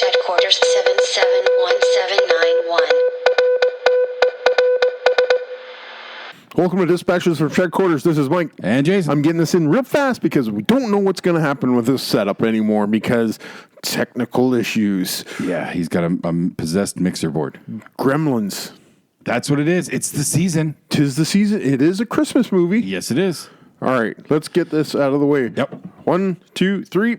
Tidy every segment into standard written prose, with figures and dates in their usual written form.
Dispatch headquarters 771791. Welcome to Dispatches from Headquarters. This is Mike. And Jason. I'm getting this in real fast because we don't know what's going to happen with this setup anymore because technical issues. Yeah, he's got a possessed mixer board. Gremlins. That's what it is. It's the season. 'Tis the season. It is a Christmas movie. Yes, it is. All right, let's get this out of the way. Yep. 1, 2, 3.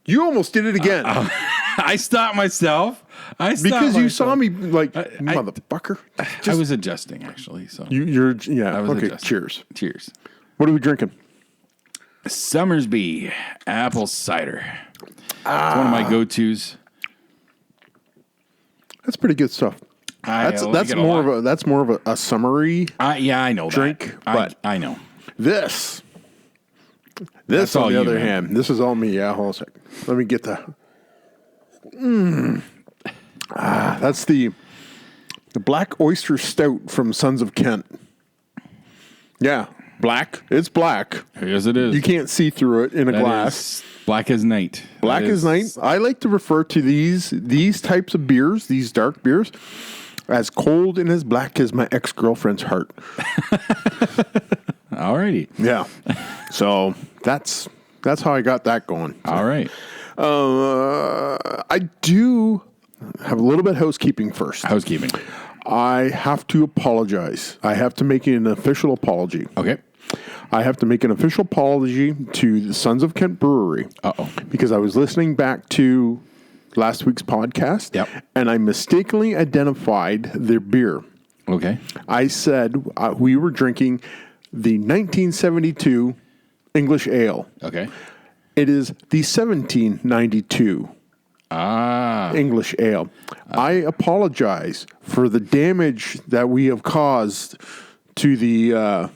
You almost did it again. I stopped myself. Because you saw me like, motherfucker. I was adjusting, actually. So You're I was okay, adjusting. cheers. Cheers. What are we drinking? Summersby apple cider. It's one of my go-tos. That's pretty good stuff. That's more of a summery yeah, I know drink, that. but I know. This That's on all the you, other man. hand, this is all me. Yeah, hold on a second. Let me get the. That's the Black Oyster Stout from Sons of Kent. Yeah, black. It's black. Yes, it is. You can't see through it in a That glass. is black as night. Black That as night. I like to refer to these types of beers, these dark beers, as cold and as black as my ex-girlfriend's heart. Alrighty. Yeah. So that's how I got that going. So, All right. I do have a little bit of housekeeping first. Housekeeping. I have to apologize. I have to make an official apology. Okay. I have to make an official apology to the Sons of Kent Brewery. Uh-oh. Because I was listening back to last week's podcast. Yep. And I mistakenly identified their beer. Okay. I said we were drinking the 1972 English Ale. Okay. It is the 1792 English Ale. I apologize for the damage that we have caused to the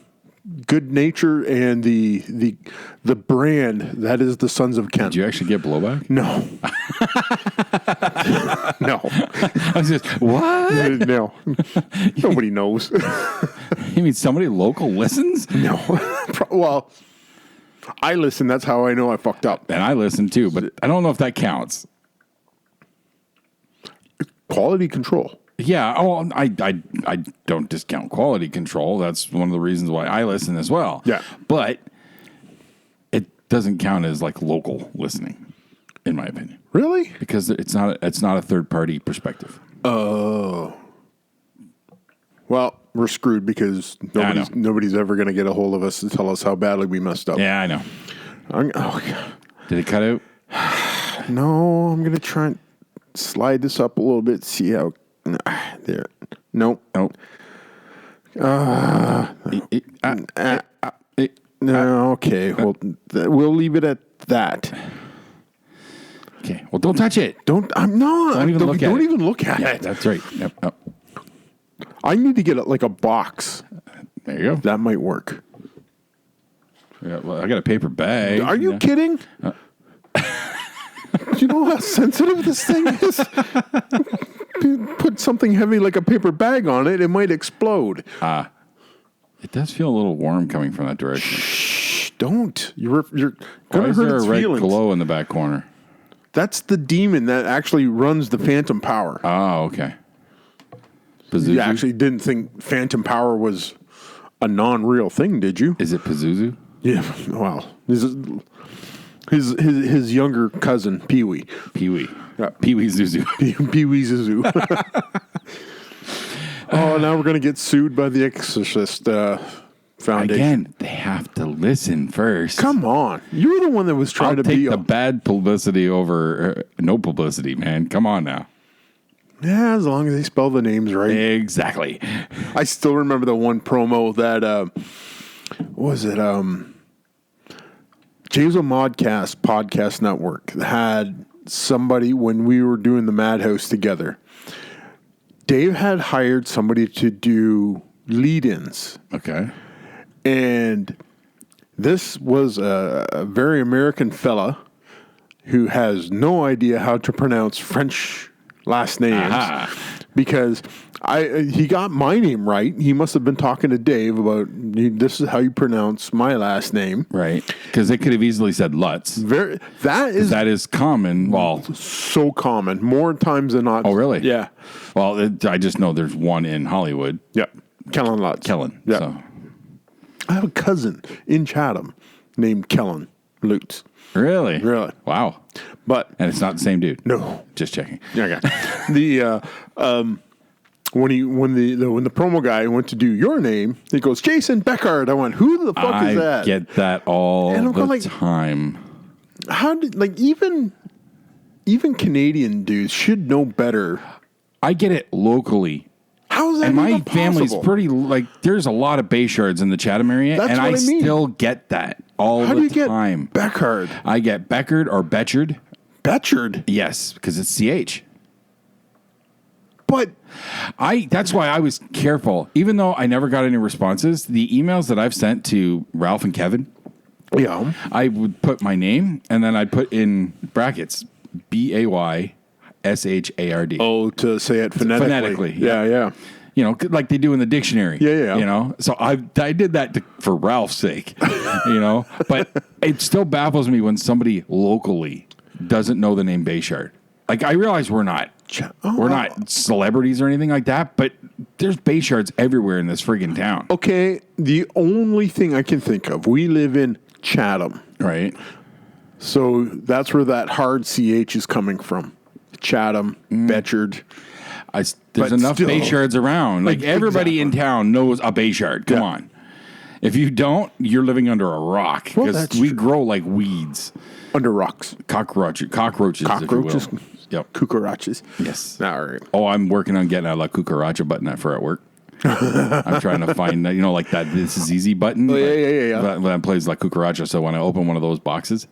good nature and the brand that is the Sons of Kent. Did you actually get blowback? No. No. I was just, what? No. Nobody knows. You mean somebody local listens? No. Well, I listen. That's how I know I fucked up. And I listen too, but I don't know if that counts. Quality control. Yeah, I don't discount quality control. That's one of the reasons why I listen as well. Yeah. But it doesn't count as like local listening, in my opinion. Really? Because it's not a third party perspective. Oh. Well, we're screwed because nobody's ever going to get a hold of us to tell us how badly we messed up. Yeah, I know. Oh, God. Did it cut out? No, I'm going to try and slide this up a little bit, see how... There. Nope. Nope. No, okay. Well, we'll leave it at that. Okay. Well, don't touch it. Don't even look at Yeah, it. that's right. Yep. Oh. I need to get like a box. There you go. That might work. Yeah, well, I got a paper bag. Are you kidding? Do you know how sensitive this thing is? Put something heavy like a paper bag on it, it might explode. It does feel a little warm coming from that direction. Shh, don't. You're Why going to is hurt there its a red feelings. glow in the back corner? That's the demon that actually runs the Phantom Power. Oh, okay. Pazuzu? You actually didn't think Phantom Power was a non-real thing, did you? Is it Pazuzu? Yeah, well, his younger cousin, Pee-wee. Pee-wee. Yeah. Pee-wee Zuzu. Pee-wee Zuzu. Oh, now we're going to get sued by the Exorcist Foundation. Again, they have to listen first. Come on. You were the one that was trying to take be the bad publicity over no publicity, man. Come on now. Yeah, as long as they spell the names right. Exactly. I still remember the one promo that, what was it? James O'Modcast Podcast Network had somebody when we were doing the Madhouse together. Dave had hired somebody to do lead-ins. Okay. And this was a very American fella who has no idea how to pronounce French last names. Aha. because he got my name right. He must have been talking to Dave about this is how you pronounce my last name. Right. Because they could have easily said Lutz. That is common. Well, so common. More times than not. Oh, really? Yeah. Well, I just know there's one in Hollywood. Yep. Kellen Lutz. Kellen. Yep. So. I have a cousin in Chatham named Kellen Lutz. Really? Really. Wow. And it's not the same dude. No. Just checking. Okay. When the promo guy went to do your name, he goes, Jason Beckard. I went, who the fuck is that? I get that all the time. How did even Canadian dudes should know better? I get it locally. How is that? And my even family's possible? pretty there's a lot of Bayshards in the Chatham area, That's and what I mean. still get that all How the do you time. get Beckard? I get Beckard or Betchard. Betchard? Yes, because it's CH. But that's why I was careful. Even though I never got any responses, the emails that I've sent to Ralph and Kevin, yeah, I would put my name and then I'd put in brackets BAYSHARD. Oh, to say it phonetically. Yeah. You know, like they do in the dictionary. Yeah. You know, so I did that for Ralph's sake, you know, but it still baffles me when somebody locally doesn't know the name Bayshard. Like, I realize we're not celebrities or anything like that, but there's Bayshards everywhere in this friggin' town. Okay, the only thing I can think of, we live in Chatham. Right. So that's where that hard CH is coming from. Chatham, Betchard. There's enough still, Bayshards around. Like, everybody in town knows a Bayshard. Come on. If you don't, you're living under a rock. Because we grow like weeds. Under rocks. Cockroaches, if you will. Yep. Cucarachas. Yes. All right. Oh, I'm working on getting a La Cucaracha button for at work. I'm trying to find, like that This Is Easy button. Oh, yeah. That plays La Cucaracha, so when I open one of those boxes...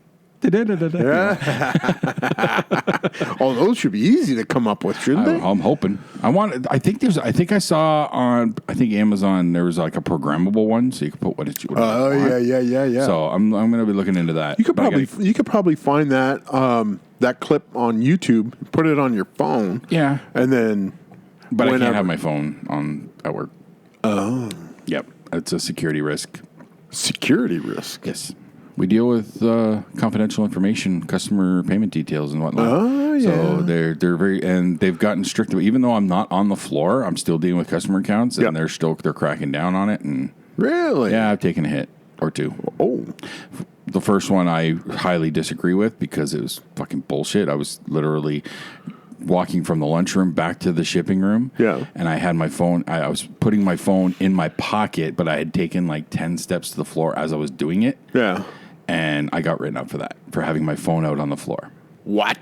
Oh, those should be easy to come up with, shouldn't they? I'm hoping. I think I saw on Amazon there was like a programmable one, so you can put what you want. Oh, yeah. So I'm going to be looking into that. You could probably find that that clip on YouTube, put it on your phone. Yeah. And then But I can't have my phone on at work. Oh. Yep. It's a security risk. Security risk? Yes. We deal with confidential information, customer payment details, and whatnot. Oh, yeah. So they're very, and they've gotten strict. Even though I'm not on the floor, I'm still dealing with customer accounts, and they're cracking down on it. And really, yeah, I've taken a hit or two. Oh, the first one I highly disagree with because it was fucking bullshit. I was literally walking from the lunchroom back to the shipping room. Yeah. And I had my phone. I was putting my phone in my pocket, but I had taken like 10 steps to the floor as I was doing it. Yeah. And I got written up for that, for having my phone out on the floor. What?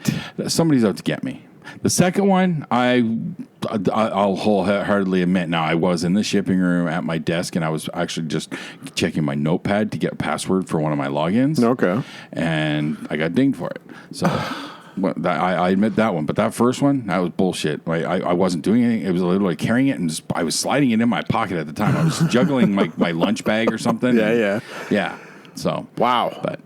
Somebody's out to get me. The second one, I'll wholeheartedly admit, now I was in the shipping room at my desk, and I was actually just checking my notepad to get a password for one of my logins. Okay. And I got dinged for it. So I admit that one. But that first one, that was bullshit. I wasn't doing anything. It was literally carrying it, and I was sliding it in my pocket at the time. I was juggling my lunch bag or something. Yeah. So wow. But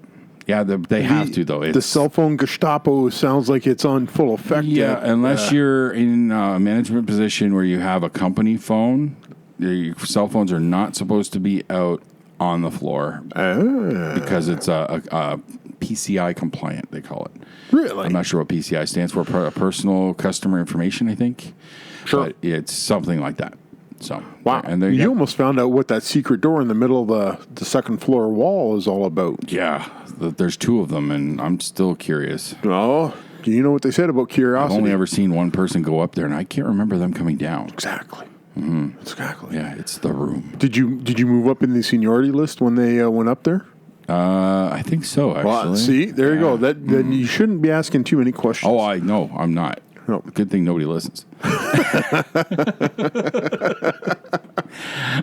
yeah, they have to though. The cell phone Gestapo sounds like it's on full effect. Yeah, unless you're in a management position where you have a company phone, your cell phones are not supposed to be out on the floor because it's a PCI compliant. They call it. Really? I'm not sure what PCI stands for. Personal customer information, I think. Sure. But it's something like that. So wow, and you almost found out what that secret door in the middle of the second floor wall is all about. Yeah, there's two of them, and I'm still curious. Oh, do you know what they said about curiosity? I've only ever seen one person go up there, and I can't remember them coming down. Exactly. Mm-hmm. Exactly. Yeah, it's the room. Did you move up in the seniority list when they went up there? I think so. Actually, well, see, there you go. Then you shouldn't be asking too many questions. Oh, I know, I'm not. No. Good thing nobody listens.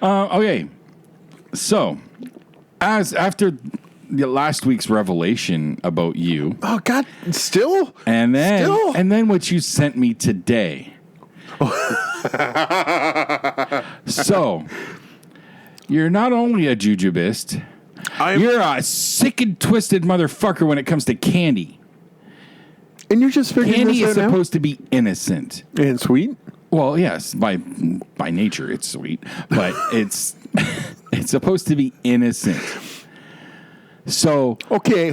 Okay, so after last week's revelation about you, oh God, still, and then what you sent me today. So you're not only a jujubist, you're a sick and twisted motherfucker when it comes to candy. And you're just figuring candy this is out supposed to be innocent and sweet. Well, yes, by nature it's sweet, but it's it's supposed to be innocent. So Okay.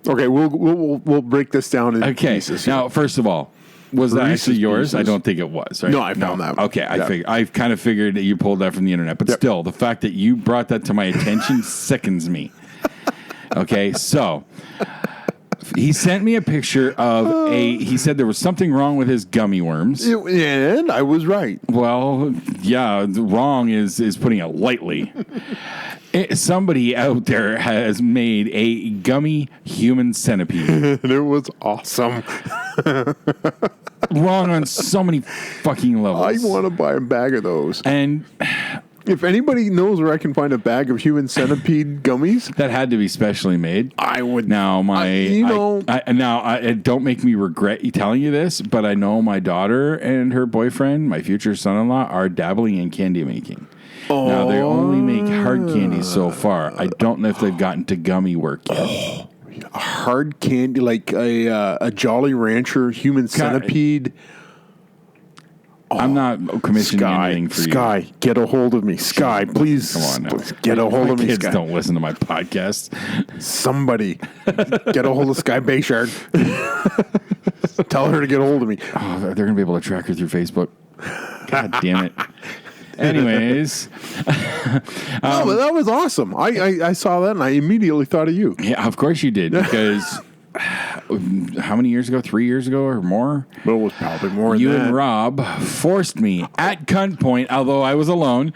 We'll break this down in pieces. Now, first of all, was that Reese's actually yours? Pieces. I don't think it was. Right? No, I found that. Okay, I kind of figured that you pulled that from the internet, but still, the fact that you brought that to my attention sickens me. Okay, so he sent me a picture of he said there was something wrong with his gummy worms. And I was right. Well, yeah, wrong is putting it lightly. Somebody out there has made a gummy human centipede. And it was awesome. Wrong on so many fucking levels. I want to buy a bag of those. And if anybody knows where I can find a bag of human centipede gummies, that had to be specially made. I would. Now don't make me regret telling you this, but I know my daughter and her boyfriend, my future son-in-law, are dabbling in candy making. Now they only make hard candy so far. I don't know if they've gotten to gummy work yet. Hard candy, like a Jolly Rancher human centipede. I'm not commissioning anything for you. Sky, get a hold of me. Sky, please. Come on now. Get a hold of me, Kids Sky. don't listen to my podcast. Somebody, get a hold of Sky Bayshard. Tell her to get a hold of me. Oh, they're going to be able to track her through Facebook. God damn it. Anyways. But that was awesome. I saw that and I immediately thought of you. Yeah, of course you did. Because how many years ago? 3 years ago or more? Well, it was probably more than You that. and Rob forced me at gunpoint, although I was alone,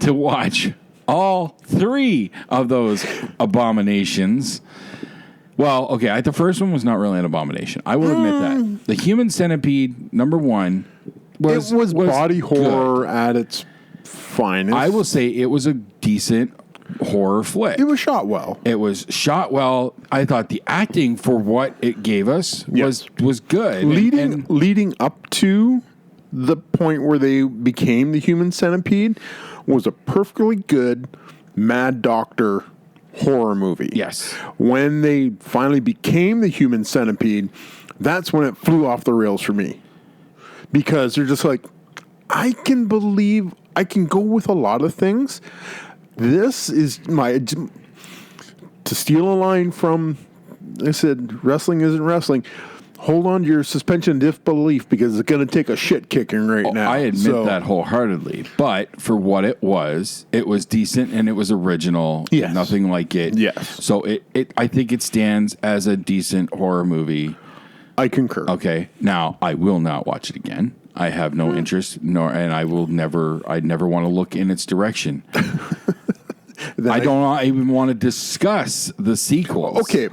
to watch all 3 of those abominations. Well, okay, the first one was not really an abomination. I will admit that. The Human Centipede, number 1, was body good. horror at its finest. I will say it was a decent horror flick. It was shot well. It was shot well. I thought the acting for what it gave us was good. Leading up to the point where they became the Human Centipede was a perfectly good Mad Doctor horror movie. Yes. When they finally became the Human Centipede, that's when it flew off the rails for me. Because they're just like, I can go with a lot of things. This is to steal a line from, I said, wrestling isn't wrestling. Hold on to your suspension of disbelief because it's going to take a shit kicking now. I admit that wholeheartedly. But for what it was decent and it was original. Yes. Nothing like it. Yes. So I think it stands as a decent horror movie. I concur. Okay. Now, I will not watch it again. I have no interest, and I never want to look in its direction. I don't even want to discuss the sequels. Okay.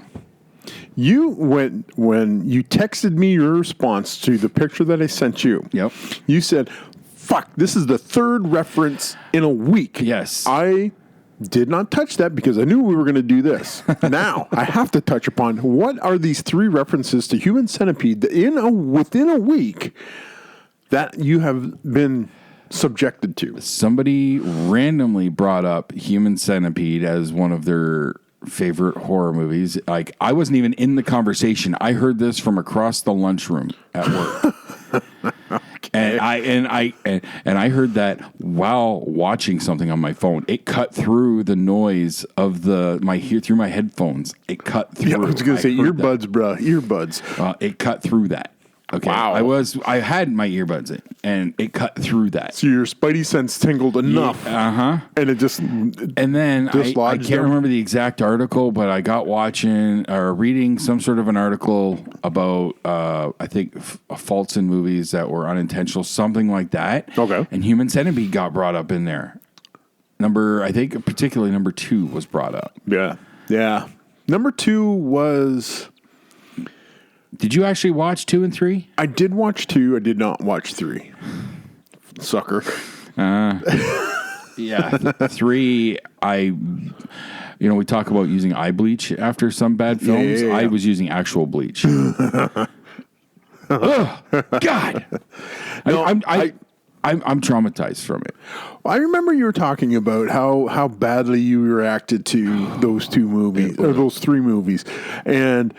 When you texted me your response to the picture that I sent you, Yep. You said, fuck, this is the 3rd reference in a week. Yes. I did not touch that because I knew we were going to do this. Now, I have to touch upon what are these 3 references to Human Centipede within a week that you have been subjected to. Somebody randomly brought up Human Centipede as one of their favorite horror movies. Like, I wasn't even in the conversation. I heard this from across the lunchroom at work. Okay. And I heard that while watching something on my phone. It cut through the noise of through my headphones. It cut through. Yeah, I was going to say earbuds, bro. Earbuds. It cut through that. Okay. Wow. I had my earbuds in and it cut through that. So your spidey sense tingled enough. And it just. And then I can't remember the exact article, but I got reading some sort of an article about, I think, faults in movies that were unintentional, something like that. Okay. And Human Centipede got brought up in there. I think particularly number 2 was brought up. Yeah. Yeah. Number 2 was. Did you actually watch 2 and 3? I did watch 2. I did not watch 3. Sucker. Yeah. 3, we talk about using eye bleach after some bad films. Yeah. I was using actual bleach. Ugh, God. No, I'm traumatized from it. I remember you were talking about how badly you reacted to those 2 movies, or those 3 movies. And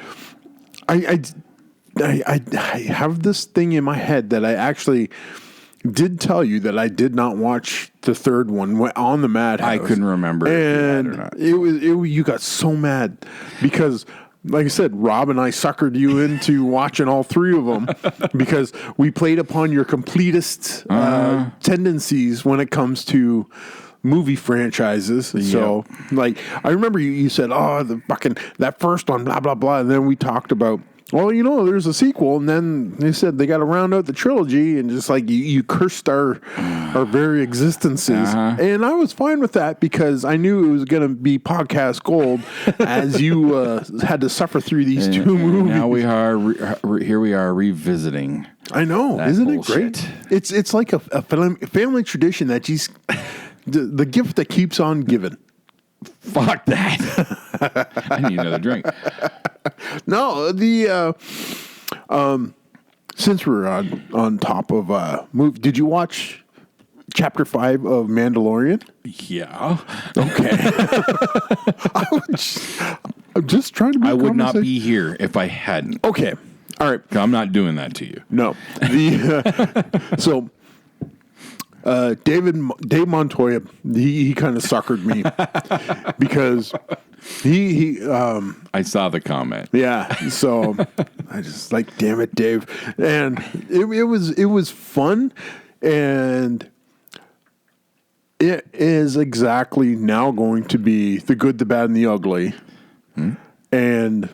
I have this thing in my head that I actually did tell you that I did not watch the third one on the Madhouse. I couldn't remember and if you had or not. You got so mad because, like I said, Rob and I suckered you into watching all three of them because we played upon your completist tendencies when it comes to movie franchises. So, like, I remember you said, "Oh, the fucking that first one, blah blah blah," and then we talked about, well, there's a sequel, and then they said they got to round out the trilogy, and just like you cursed our very existences, and I was fine with that because I knew it was going to be podcast gold as you had to suffer through these two movies. Now we are here. We are revisiting. I know, isn't it great? It's like a family tradition that just the gift that keeps on giving. Fuck that! I need another drink. No, since we're on top of movie, did you watch Chapter 5 of Mandalorian? Yeah. Okay. I'm just trying to. I would not be here if I hadn't. Okay. All right. I'm not doing that to you. No. So. Dave Montoya, he kind of suckered me because he I saw the comment. Yeah, so I just like, damn it, Dave, and it was fun, and it is exactly now going to be the good, the bad, and the ugly, and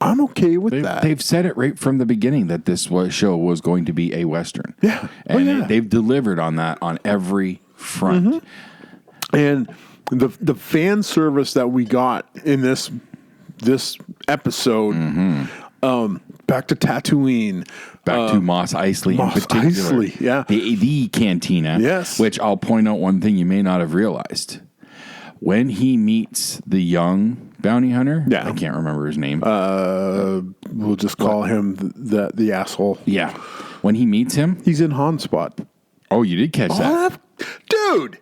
I'm okay with that. They've said it right from the beginning that this show was going to be a Western. Yeah. And they've delivered on that on every front. And the fan service that we got in this episode, back to Tatooine. Back to Mos Eisley in particular. Eisley, yeah. The cantina. Yes. Which I'll point out one thing you may not have realized. When he meets the young bounty hunter, I can't remember his name. We'll just call him the asshole. Yeah. When he meets him, he's in Han Spot. Oh, you did catch that? Dude,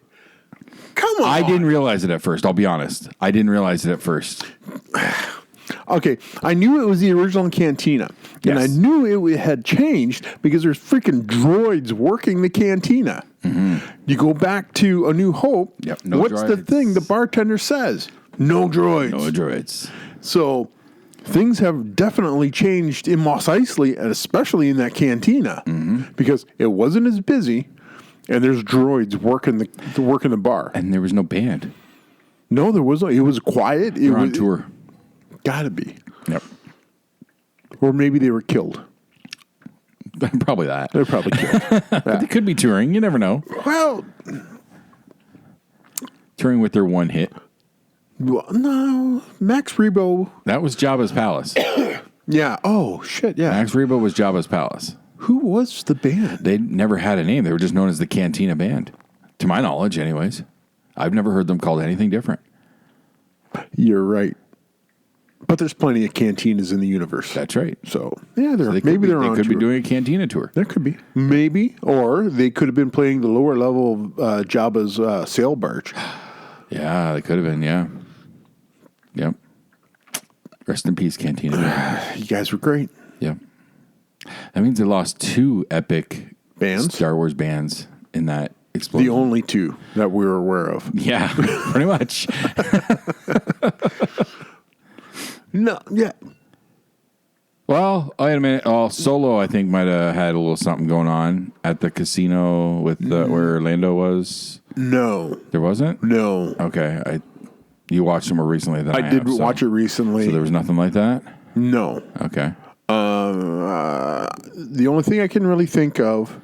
come on. I didn't realize it at first. I'll be honest. I didn't realize it at first. Okay, I knew it was the original cantina. Yes. And I knew it had changed because there's freaking droids working the cantina. You go back to A New Hope. Yep, no what's the droids. thing the bartender says? No droids. No droids. So things have definitely changed in Mos Eisley, and especially in that cantina, because it wasn't as busy, and there's droids working the bar. And there was no band. No, there wasn't. It was quiet. They were on tour. Gotta be. Yep. Or maybe they were killed. Probably that. They're probably killed. But they could be touring. You never know. Well, Touring with their one hit. no. Max Rebo. That was Jabba's Palace. Yeah. Oh, shit. Yeah. Max Rebo was Jabba's Palace. Who was the band? They never had a name. They were just known as the Cantina Band. To my knowledge, anyways. I've never heard them called anything different. You're right. But there's plenty of cantinas in the universe. That's right. So, yeah, They maybe they're they on could be tour. doing a Cantina tour. There could be. Maybe. Or they could have been playing the lower level of Jabba's sail barge. Yeah, they could have been, yeah. Yep. Rest in peace, Cantina Band. You guys were great. Yep. That means they lost 2 epic Bands? Star Wars bands in that explosion. The only 2 that we were aware of. Yeah, pretty much. No, yeah. Well, wait a minute. Oh, Solo, I think, might have had a little something going on at the casino with where Orlando was. No. There wasn't? No. Okay. You watched it more recently than I I did have, watch it recently. So there was nothing like that? No. Okay. The only thing I can really think of,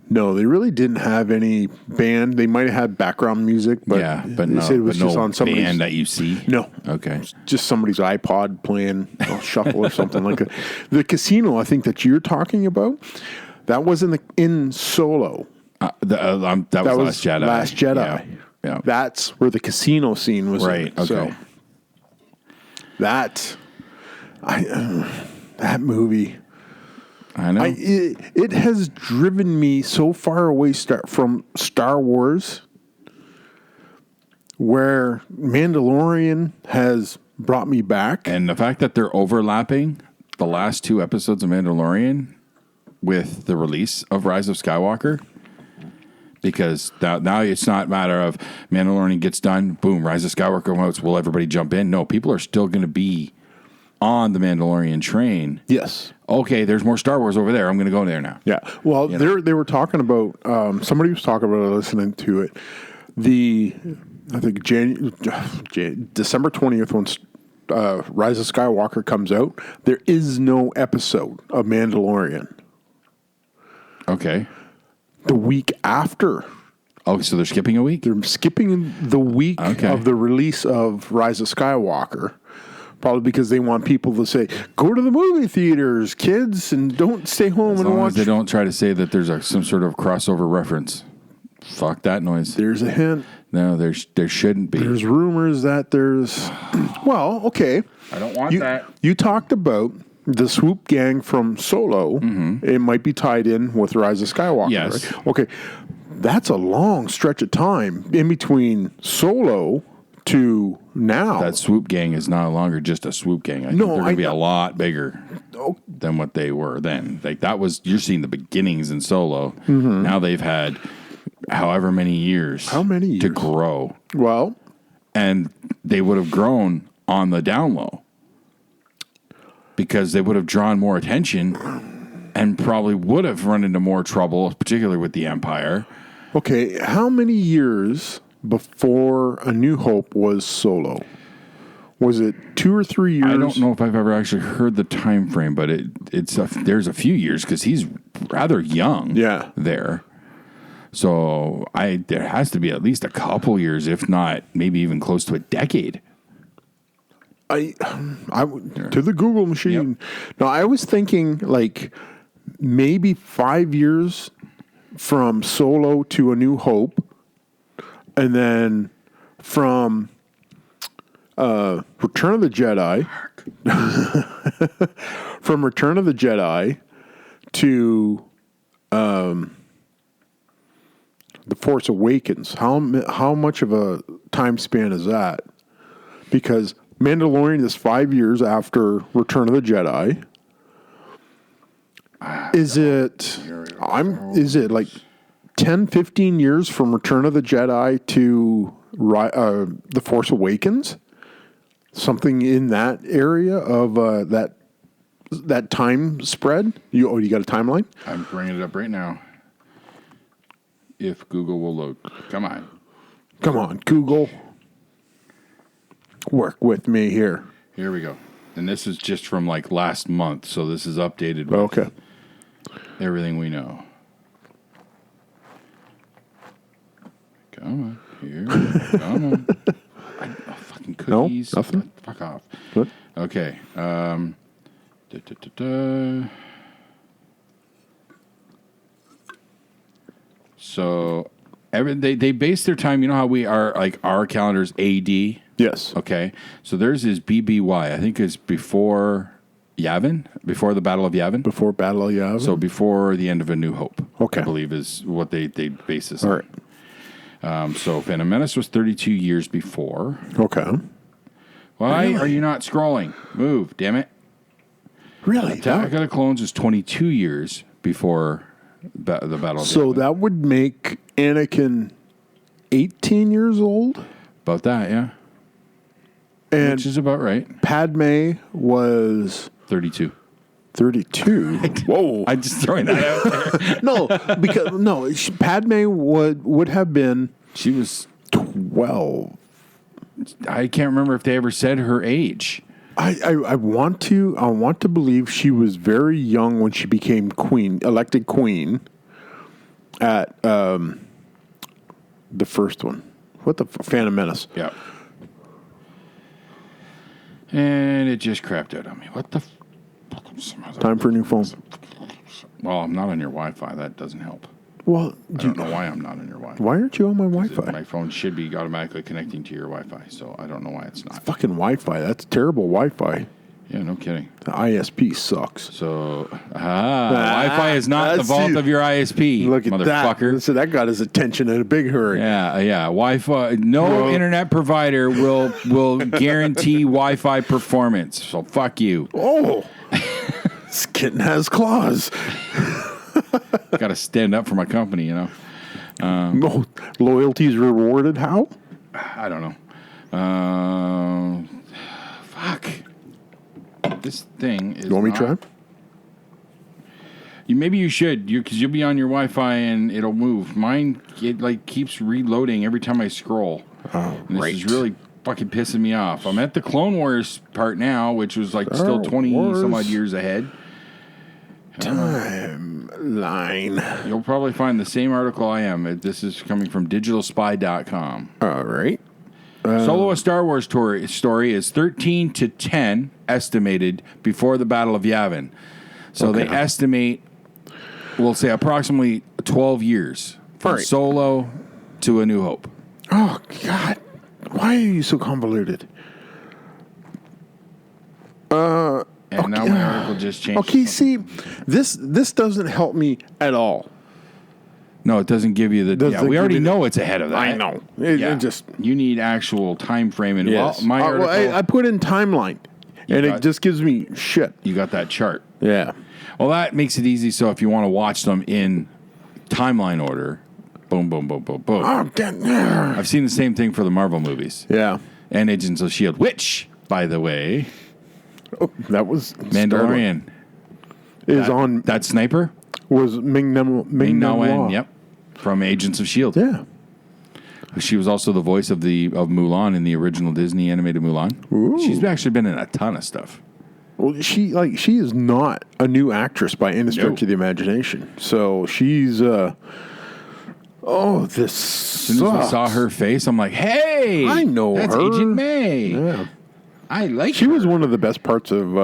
no, they really didn't have any band. They might have had background music, but but they no, said it was but just no on somebody's band that you see? No. Okay. Just somebody's iPod playing shuffle or something like that. The casino, I think that you're talking about, that was in Solo. That was Last Jedi. Last Jedi. Yeah. That's where the casino scene was. Right. In. Okay. So that movie. I know. It has driven me so far away from Star Wars, where Mandalorian has brought me back. And the fact that they're overlapping the last 2 episodes of Mandalorian with the release of Rise of Skywalker, because now it's not a matter of Mandalorian gets done, boom, Rise of Skywalker comes, will everybody jump in? No, people are still going to be on the Mandalorian train. Yes. Okay, there's more Star Wars over there. I'm going to go there now. Yeah. Well, they were talking about, somebody was talking about listening to it. I think December 20th, when Rise of Skywalker comes out, there is no episode of Mandalorian. Okay. The week after. Oh, so they're skipping a week? They're skipping the week of the release of Rise of Skywalker. Probably because they want people to say, go to the movie theaters, kids, and don't stay home and watch. As they don't try to say that there's some sort of crossover reference. Fuck that noise. There's a hint. No, there shouldn't be. There's rumors that there's... Well, okay. I don't want that. You talked about the swoop gang from Solo. Mm-hmm. It might be tied in with Rise of Skywalker. Yes. Right? Okay. That's a long stretch of time in between Solo to now. That swoop gang is no longer just a swoop gang. I think they're going to be a lot bigger than what they were then. Like that was, you're seeing the beginnings in Solo. Mm-hmm. Now they've had however many years. How many years? To grow. Well. And they would have grown on the down low because they would have drawn more attention and probably would have run into more trouble, particularly with the Empire. Okay, how many years before A New Hope was Solo? Was it 2 or 3 years? I don't know if I've ever actually heard the time frame, but there's a few years because he's rather young there. So there has to be at least a couple years, if not maybe even close to a decade. To the Google machine. Yep. No, I was thinking like maybe 5 years from Solo to A New Hope, and then from Return of the Jedi, from Return of the Jedi to The Force Awakens. How much of a time span is that? Because Mandalorian is 5 years after Return of the Jedi. Is it like 10, 15 years from Return of the Jedi to The Force Awakens? Something in that area of that time spread? You got a timeline? I'm bringing it up right now. If Google will load. Come on, Google. Work with me here. Here we go. And this is just from like last month, so this is updated with everything we know. Come on. Here. Come on. Fucking cookies. No, nothing. Fuck off. What? Okay. So they base their time, you know how we are, like our calendar's AD? Yes. Okay. So theirs is BBY. I think it's before Yavin, before the Battle of Yavin. Before Battle of Yavin. So before the end of A New Hope. Okay. I believe is what they base this on. All right. So Phantom Menace was 32 years before. Okay. Why are you not scrolling? Move, damn it. Really? Attack of the Clones is 22 years before the Battle of So Yavin. that would make Anakin 18 years old? About that, yeah. And which is about right. Padme was 32. 32. Whoa! I'm just throwing that out there. Padme would have been. She was 12. I can't remember if they ever said her age. I want to believe she was very young when she became elected queen. At the first one, what the Phantom Menace? Yeah. And it just crapped out on me. What the? Time for a new phone. Well, I'm not on your Wi-Fi. That doesn't help. Well, I don't know why I'm not on your Wi-Fi. Why aren't you on my Wi-Fi? My phone should be automatically connecting to your Wi-Fi, so I don't know why it's not. Fucking Wi-Fi. That's terrible Wi-Fi. Yeah, no kidding. The ISP sucks. So, Wi-Fi is not the fault of your ISP, Look at motherfucker. that. So that got his attention in a big hurry. Yeah. Wi-Fi. No internet provider will guarantee Wi-Fi performance. So fuck you. Oh, this kitten has claws. Got to stand up for my company, you know. Loyalty's rewarded. How? I don't know. Fuck. This thing is. You want me to try? Maybe you should, because you'll be on your Wi-Fi and it'll move. Mine, it like keeps reloading every time I scroll. Oh, and this is really fucking pissing me off. I'm at the Clone Wars part now, which was like still 20 some odd years ahead. Timeline. You'll probably find the same article I am. This is coming from digitalspy.com. All right. Solo A Star Wars story is 13 to 10 estimated before the Battle of Yavin. So they estimate, we'll say approximately 12 years from Solo to A New Hope. Oh, God. Why are you so convoluted? And now my article just changed. Okay, see, this doesn't help me at all. No, it doesn't give you the. We already know it's ahead of that. I know. It just you need actual time frame and yes. my article. I put in timeline, and it just gives me shit. You got that chart. Yeah. Well, that makes it easy. So if you want to watch them in timeline order, boom, boom, boom, boom, boom. Oh, God. I've seen the same thing for the Marvel movies. Yeah. And Agents of S.H.I.E.L.D., which, by the way, that was Mandalorian is on. That sniper was Ming-Na Wen. Yep. From Agents of S.H.I.E.L.D. Yeah. She was also the voice of Mulan in the original Disney animated Mulan. Ooh. She's actually been in a ton of stuff. Well, she is not a new actress by any stretch of the imagination. So she's this As soon as we saw her face, I'm like, hey, I know that's her. Agent May. Yeah. I like She her. was one of the best parts of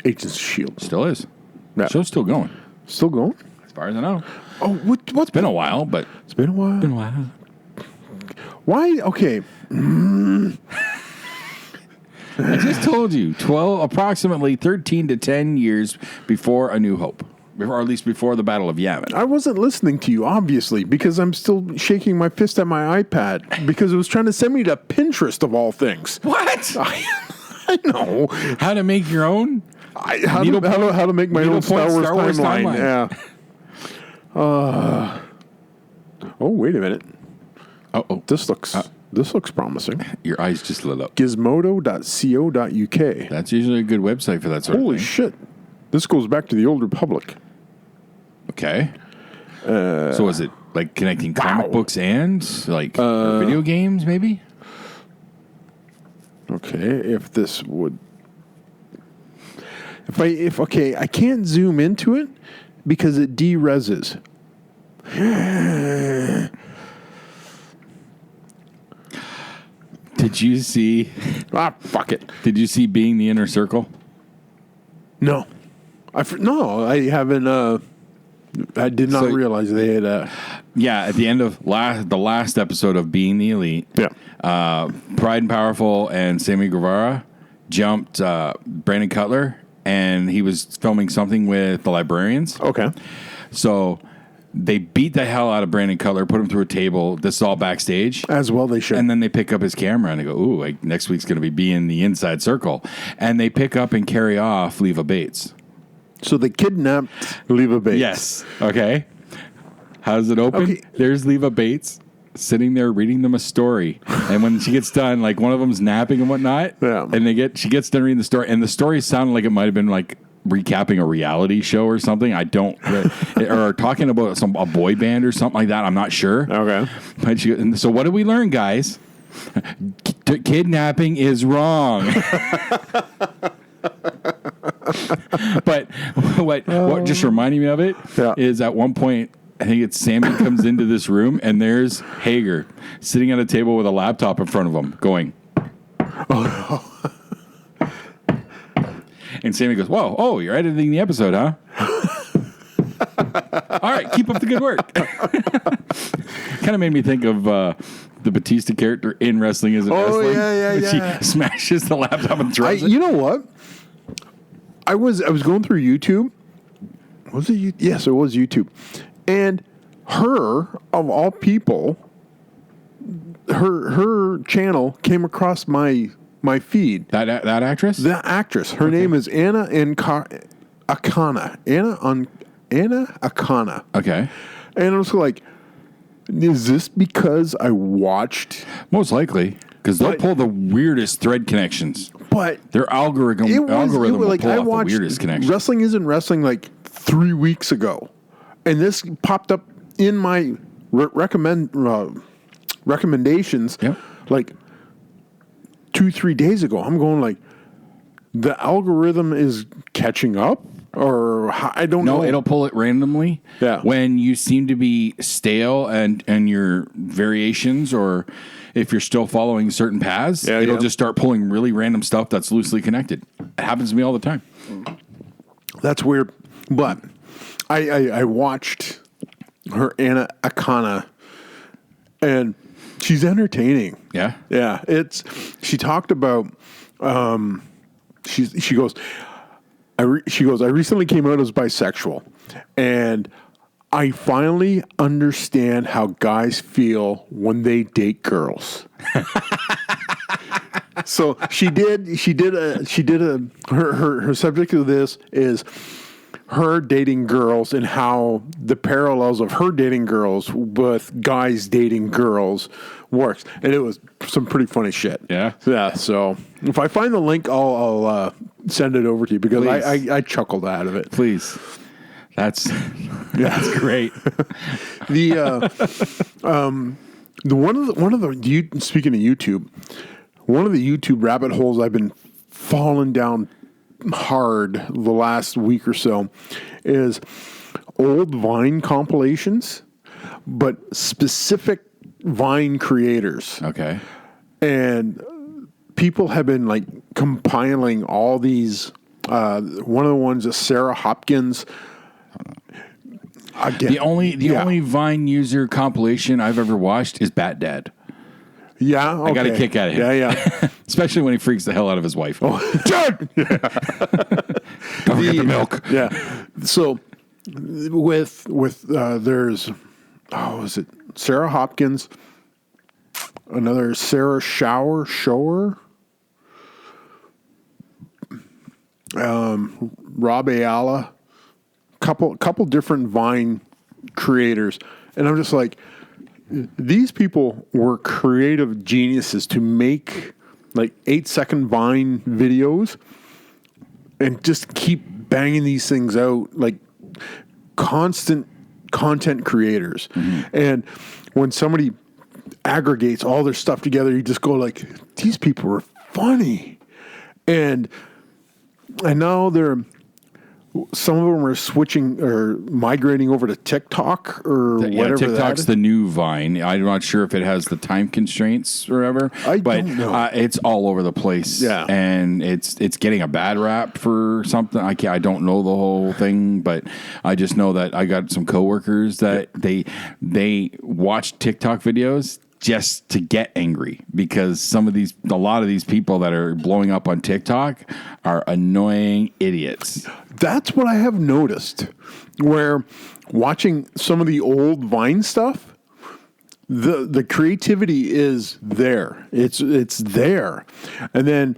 Agents of S.H.I.E.L.D. Still is. Yeah. Show's still going. Still going? As far as I know. Oh, what's It's been a while, but It's been a while. been a while. Why? Okay. I just told you, approximately 13 to 10 years before A New Hope. Or at least before the Battle of Yavin. I wasn't listening to you, obviously, because I'm still shaking my fist at my iPad because it was trying to send me to Pinterest of all things. What? I know. How to make your own? How to make my own Star Wars timeline. Yeah. Oh, wait a minute. Uh-oh. This looks promising. Your eyes just lit up. Gizmodo.co.uk. That's usually a good website for that sort Holy of thing. shit. This goes back to the Old Republic. Okay. So is it like connecting comic books and like video games, maybe? Okay, if this would... I can't zoom into it because it de-reses. Did you see... Fuck it. Did you see Being the Inner Circle? No. I haven't... I did not realize they had... Yeah, at the end of the last episode of Being the Elite, Pride and Powerful and Sammy Guevara jumped Brandon Cutler, and he was filming something with the librarians. Okay. So they beat the hell out of Brandon Cutler, put him through a table. This is all backstage. As well they should. And then they pick up his camera and they go, ooh, next week's going to be in the inside circle. And they pick up and carry off Leva Bates. So they kidnapped Leva Bates. Yes. Okay. How does it open? Okay. There's Leva Bates sitting there reading them a story. And when she gets done, like one of them's napping and whatnot. Yeah. And she gets done reading the story. And the story sounded like it might have been like recapping a reality show or something. I don't, or talking about a boy band or something like that. I'm not sure. Okay. But so what did we learn, guys? Kidnapping is wrong. But what just reminding me of it is at one point, I think it's Sammy comes into this room and there's Hager sitting at a table with a laptop in front of him going. Oh, no. And Sammy goes, whoa, oh, you're editing the episode, huh? All right, keep up the good work. Kind of made me think of the Batista character in Wrestling Isn't Wrestling. yeah. She smashes the laptop and throws it. You know what? I was going through YouTube. Was it? Yes, it was YouTube. And her, of all people, her channel came across my feed. That actress? That actress. Her name is Anna Akana. Anna Akana. Okay. And I was like, is this because I watched? Most likely. Because they'll pull the weirdest thread connections. But their algorithm will pull off the weirdest connections. Wrestling Isn't Wrestling like 3 weeks ago. And this popped up in my recommendations like 2-3 days ago. I'm going like, the algorithm is catching up, or I don't know. No, it'll pull it randomly. Yeah. When you seem to be stale and your variations, or if you're still following certain paths, it'll just start pulling really random stuff that's loosely connected. It happens to me all the time. That's weird. But I watched her Anna Akana, and she's entertaining. Yeah? Yeah. She talked about, she goes, I recently came out as bisexual, and I finally understand how guys feel when they date girls. So her subject of this is her dating girls and how the parallels of her dating girls with guys dating girls works. And it was some pretty funny shit. Yeah? Yeah, so if I find the link, I'll send it over to you, because I chuckled out of it. Please. That's great. Speaking of YouTube, one of the YouTube rabbit holes I've been falling down hard the last week or so is old Vine compilations, but specific Vine creators. Okay. And people have been like compiling all these. One of the ones is Sarah Hopkins. Again, the only Vine user compilation I've ever watched is Bat Dad. Yeah, okay. I got a kick out of him. Yeah. Especially when he freaks the hell out of his wife. Oh, Dad! Don't forget the milk. Yeah. So there's is it Sarah Hopkins, another Sarah Shower, Rob Ayala, couple different Vine creators, and I'm just like, these people were creative geniuses to make like 8-second Vine videos and just keep banging these things out, like constant content creators. Mm-hmm. And when somebody aggregates all their stuff together, you just go like, these people are funny. And now some of them are switching or migrating over to TikTok or whatever. TikTok's the new Vine. I'm not sure if it has the time constraints or whatever. But don't know. It's all over the place. Yeah. And it's getting a bad rap for something. I don't know the whole thing, but I just know that I got some coworkers that they watch TikTok videos just to get angry, because a lot of these people that are blowing up on TikTok are annoying idiots. That's what I have noticed, where watching some of the old Vine stuff, the creativity is there. It's there. And then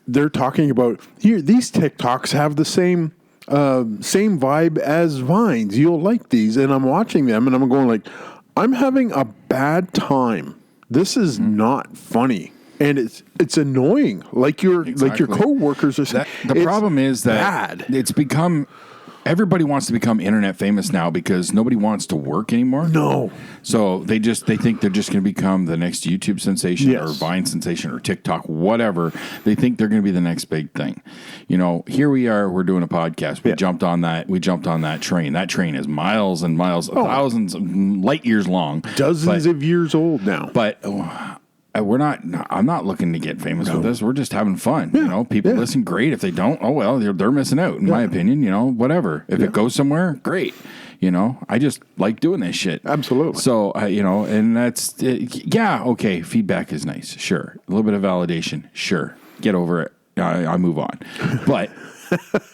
they're talking about, here, these TikToks have the same vibe as Vines. You'll like these. And I'm watching them and I'm going like, I'm having a bad time. This is not funny, and it's annoying. Like your coworkers are saying. The problem is that it's become. Everybody wants to become internet famous now because nobody wants to work anymore. No. So they think they're just going to become the next YouTube sensation or Vine sensation or TikTok, whatever. They think they're going to be the next big thing. You know, here we are, we're doing a podcast. We jumped on that train. That train is miles and miles, thousands of light years long. Dozens of years old now. But we're not. I'm not looking to get famous with this. We're just having fun. You know, people listen. Great. If they don't, oh well, they're missing out. In my opinion, you know, whatever. If it goes somewhere, great. You know, I just like doing this shit. Absolutely. So, you know, and that's, okay, feedback is nice. Sure. A little bit of validation. Sure. Get over it. I move on. But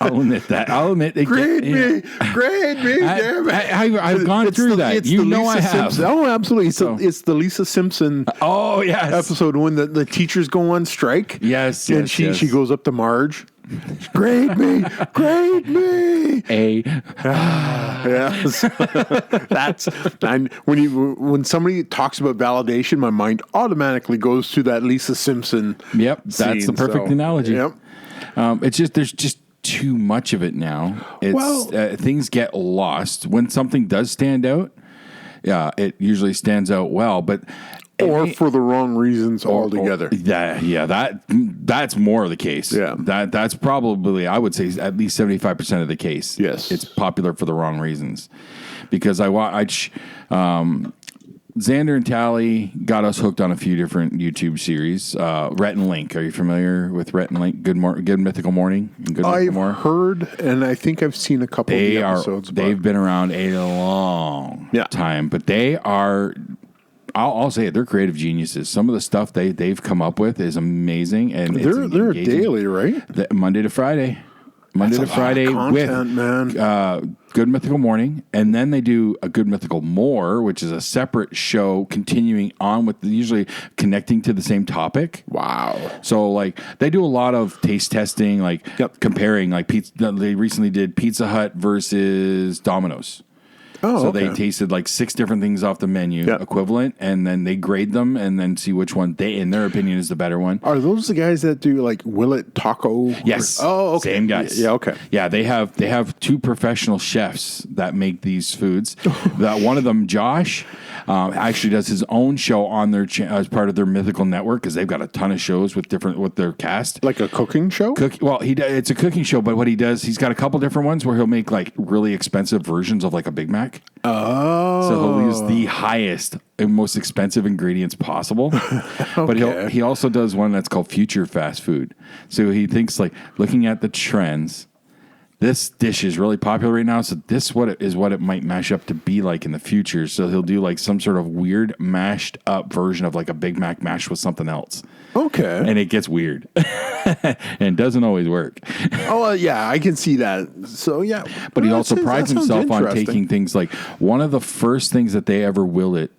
I'll admit that. Grade me. Damn it. I've gone through that. You know I have. Simpson. Oh, absolutely. It's the Lisa Simpson yes. episode when the teachers go on strike. Yes. And she goes up to Marge. Grade me. A. Yes. When somebody talks about validation, my mind automatically goes to that Lisa Simpson. Yep, that's the perfect analogy. Yep. It's just there's just too much of it now. Things get lost when something does stand out. Yeah, it usually stands out well, but. Or for the wrong reasons altogether. That's more of the case. Yeah. That's probably, I would say, at least 75% of the case. Yes. It's popular for the wrong reasons. Because Xander and Tally got us hooked on a few different YouTube series. Rhett and Link. Are you familiar with Rhett and Link? Good Mythical Morning? And I've heard, and I think I've seen a couple of the episodes. They've been around a long time, but they are... I'll say it. They're creative geniuses. Some of the stuff they've come up with is amazing, and they're daily, right? Monday to Friday. Monday to Friday content, with Good Mythical Morning, and then they do a Good Mythical More, which is a separate show continuing on with usually connecting to the same topic. Wow! So like they do a lot of taste testing, like comparing like pizza. They recently did Pizza Hut versus Domino's. Oh, so they tasted like 6 different things off the menu, equivalent, and then they grade them and then see which one in their opinion, is the better one. Are those the guys that do like Willet Taco? Yes. Okay. Same guys. Yeah. Okay. Yeah, they have 2 professional chefs that make these foods. That one of them, Josh, actually does his own show on their as part of their Mythical Network because they've got a ton of shows with their cast. Like a cooking show? It's a cooking show, but what he does, he's got a couple different ones where he'll make like really expensive versions of like a Big Mac. Oh. So he'll use the highest and most expensive ingredients possible. But he also does one that's called Future Fast Food. So he thinks like looking at the trends, this dish is really popular right now, so this what it might mash up to be like in the future. So he'll do like some sort of weird mashed up version of like a Big Mac mashed with something else. Okay. And it gets weird. And doesn't always work. I can see that. So, yeah. But he also prides himself on taking things like one of the first things that they ever willed it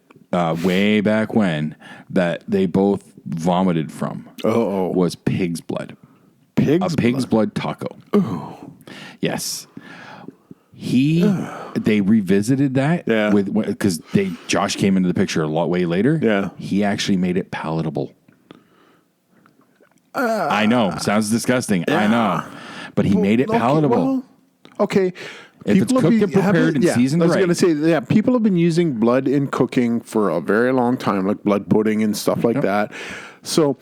way back when that they both vomited from was pig's blood. Pig's blood taco. Ooh. Yes. They revisited that because Josh came into the picture a lot way later. Yeah. He actually made it palatable. I know. Sounds disgusting. Yeah. I know. But he made it palatable. Okay. If it's cooked and prepared and seasoned right. I was going to say, people have been using blood in cooking for a very long time, like blood pudding and stuff like that. So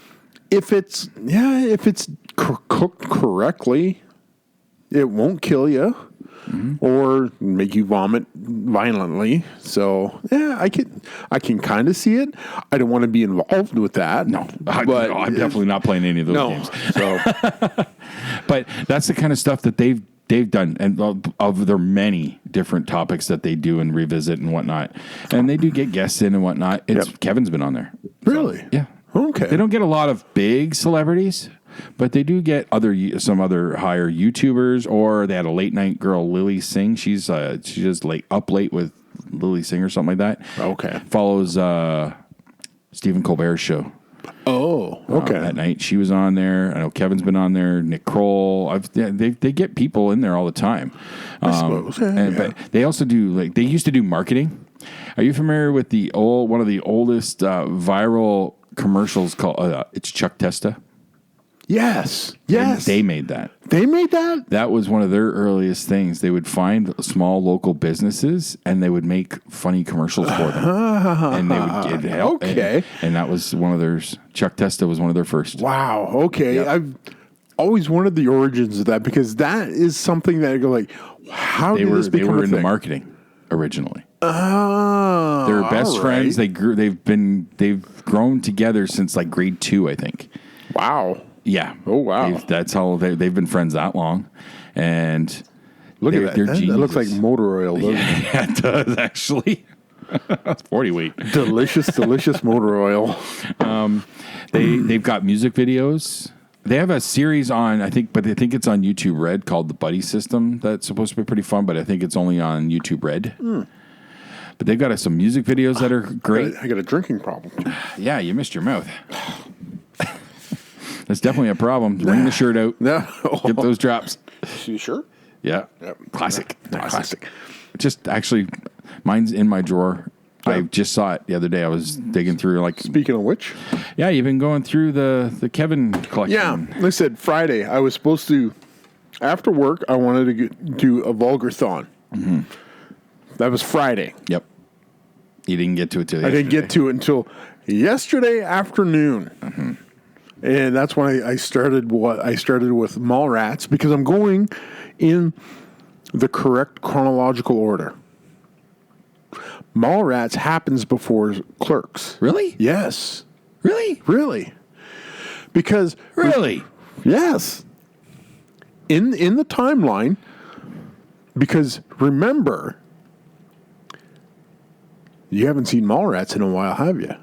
if it's cooked correctly, it won't kill you or make you vomit violently. So I can kind of see it. I don't want to be involved with that. No, I'm definitely not playing any of those games. So, but that's the kind of stuff that they've done, and of their many different topics that they do and revisit and whatnot. And they do get guests in and whatnot. Kevin's been on there. Really? So, yeah. Okay. They don't get a lot of big celebrities, but they do get some other higher YouTubers, or they had a late night girl, Lily Singh. She's just like up late with Lily Singh or something like that. Okay. Follows Stephen Colbert's show. Oh, okay. That night she was on there. I know Kevin's been on there. Nick Kroll. They get people in there all the time. I suppose. But they also do they used to do marketing. Are you familiar with one of the oldest viral commercials called it's Chuck Testa? Yes. They made that. They made that? That was one of their earliest things. They would find small local businesses and they would make funny commercials for them. And they would get help. Okay. And that was one of theirs. Chuck Testa was one of their first. Wow. Okay. Yep. I've always wondered the origins of that because that is something that I go like, how did this become a thing? They were into marketing originally. They're best all friends. right. They've grown together since like grade 2, I think. Wow. Yeah. Oh, wow. That's how they've been friends that long. And Look at that. They're That looks like geniuses. motor oil, doesn't it? Yeah, it does actually. That's 40 weight. Delicious motor oil. They've got music videos. They have a series on, I think it's on YouTube Red called The Buddy System. That's supposed to be pretty fun, but I think it's only on YouTube Red. But they've got some music videos that are great. I got a drinking problem. Yeah, you missed your mouth. That's definitely a problem. Wring the shirt out. No. Get those drops. You sure? Yeah. Yep. Classic. Yeah, classic. Just actually, mine's in my drawer. Yeah. I just saw it the other day. I was digging through like, Speaking of which. yeah, you've been going through the Kevin collection. Yeah. Like I said, Friday, I was supposed to, after work, I wanted to do a Vulgarthon. Mm-hmm. That was Friday. Yep. You didn't get to it today. I didn't get to it until yesterday afternoon. Mm-hmm. And that's when I started with Mallrats, because I'm going in the correct chronological order. Mallrats happens before Clerks. Really? Yes. Really? Because Really? yes. In the timeline, because remember, you haven't seen Mallrats in a while, have you?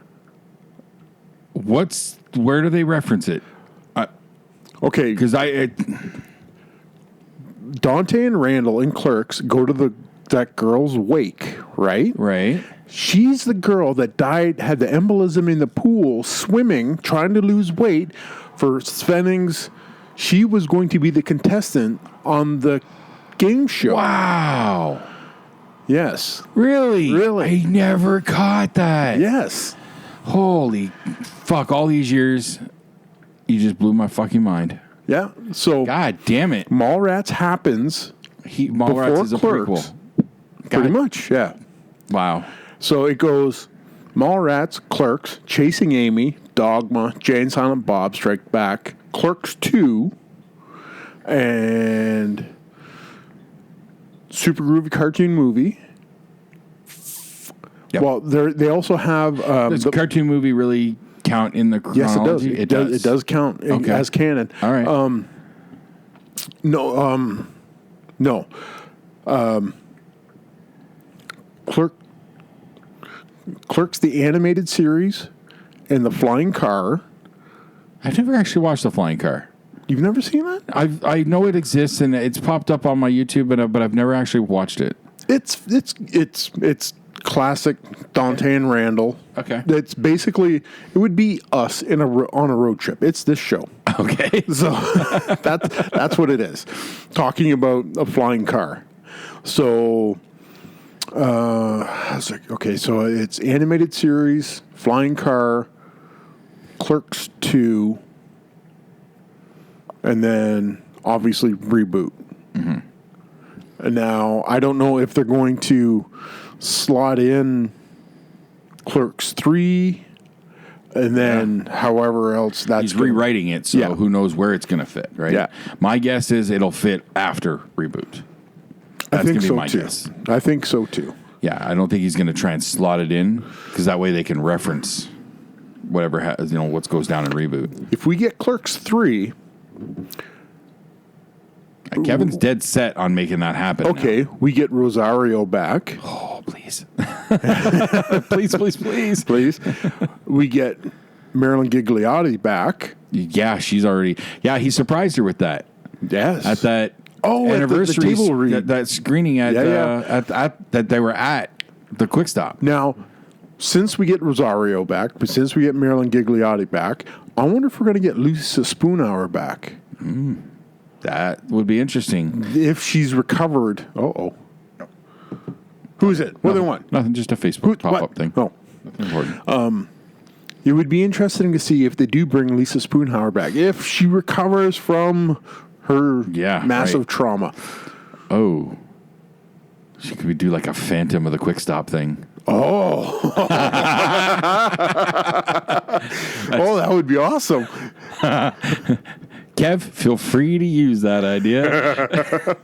Where do they reference it? Okay, Because Dante and Randall in Clerks go to that girl's wake, right? right. She's the girl that had the embolism in the pool, swimming, trying to lose weight for Svenning's. She was going to be the contestant on the game show. Wow. Yes. Really? Really. I never caught that. Yes. Holy fuck, all these years, you just blew my fucking mind. Yeah. So God damn it. Mallrats happens Mallrats before is a Clerks. prequel. Pretty much, yeah. Wow. So it goes Mallrats, Clerks, Chasing Amy, Dogma, Jay and Silent Bob Strike Back, Clerks 2, and Super Groovy Cartoon Movie. Yep. Well, they also have Does cartoon movie really count in the yes, it does. chronology? It does count as canon. All right. No. Clerks, the animated series, and the Flying Car. I've never actually watched The Flying Car. You've never seen that? I know it exists and it's popped up on my YouTube, but I've never actually watched it. It's classic Dante and Randall. Okay. It's basically, it would be us on a road trip. It's this show. Okay. So that's what it is. Talking about a flying car. So I was like, okay, so it's animated series, Flying Car, Clerks 2, and then obviously Reboot. Mm-hmm. And now I don't know if they're going to slot in Clerks 3 and then however else that's He's rewriting it, so Yeah. who knows where it's going to fit, right? Yeah. My guess is it'll fit after Reboot. That's I think going to be so my too. guess. I think so too. Yeah, I don't think he's going to try and slot it in because that way they can reference whatever what goes down in Reboot. If we get Clerks 3, Kevin's dead set on making that happen. okay, now. we get Rosario back. Oh, please. please. Please. We get Marilyn Gigliotti back. Yeah, she's already. Yeah, he surprised her with that Yes. at that at anniversary the table read. that screening at that they were at the Quick Stop. Now, since we get Rosario back, but since we get Marilyn Gigliotti back, I wonder if we're going to get Lisa Spoonhour back. That would be interesting. If she's recovered. Uh-oh. Who is it? What do they want? Nothing, just a Facebook pop-up What? thing. Oh. Nothing important. It would be interesting to see if they do bring Lisa Spoonhour back. If she recovers from her massive trauma. Oh. She could do like a Phantom of the Quick Stop thing. Oh. Oh, that would be awesome. Kev, feel free to use that idea.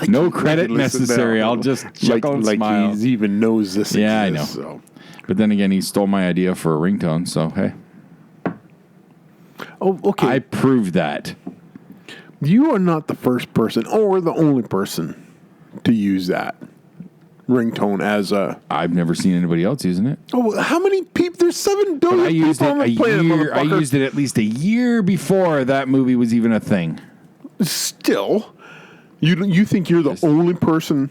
No credit necessary. I'll just chuckle and smile. He even knows this. Yeah, exists, I know. So. But then again, he stole my idea for a ringtone. So hey, okay. I proved that. You are not the first person or the only person to use that ringtone as a... I've never seen anybody else using it. Oh, how many people? There's 7 billion I used people on the planet, year. I motherfucker. used it at least a year before that movie was even a thing. Still, you think you're the only person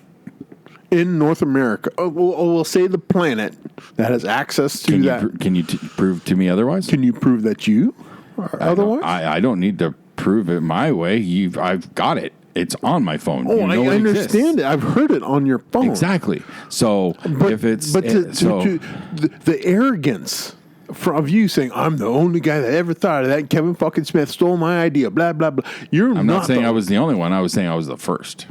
in North America, we'll say the planet, that has access to that? Can you prove to me otherwise? Can you prove that you are otherwise? I don't need to prove it my way. I've got it. It's on my phone. Oh, I understand it. I've heard it on your phone. Exactly. So if it's the arrogance of you saying I'm the only guy that ever thought of that, Kevin fucking Smith stole my idea, blah blah blah. I'm not saying I was the only one. I was saying I was the first.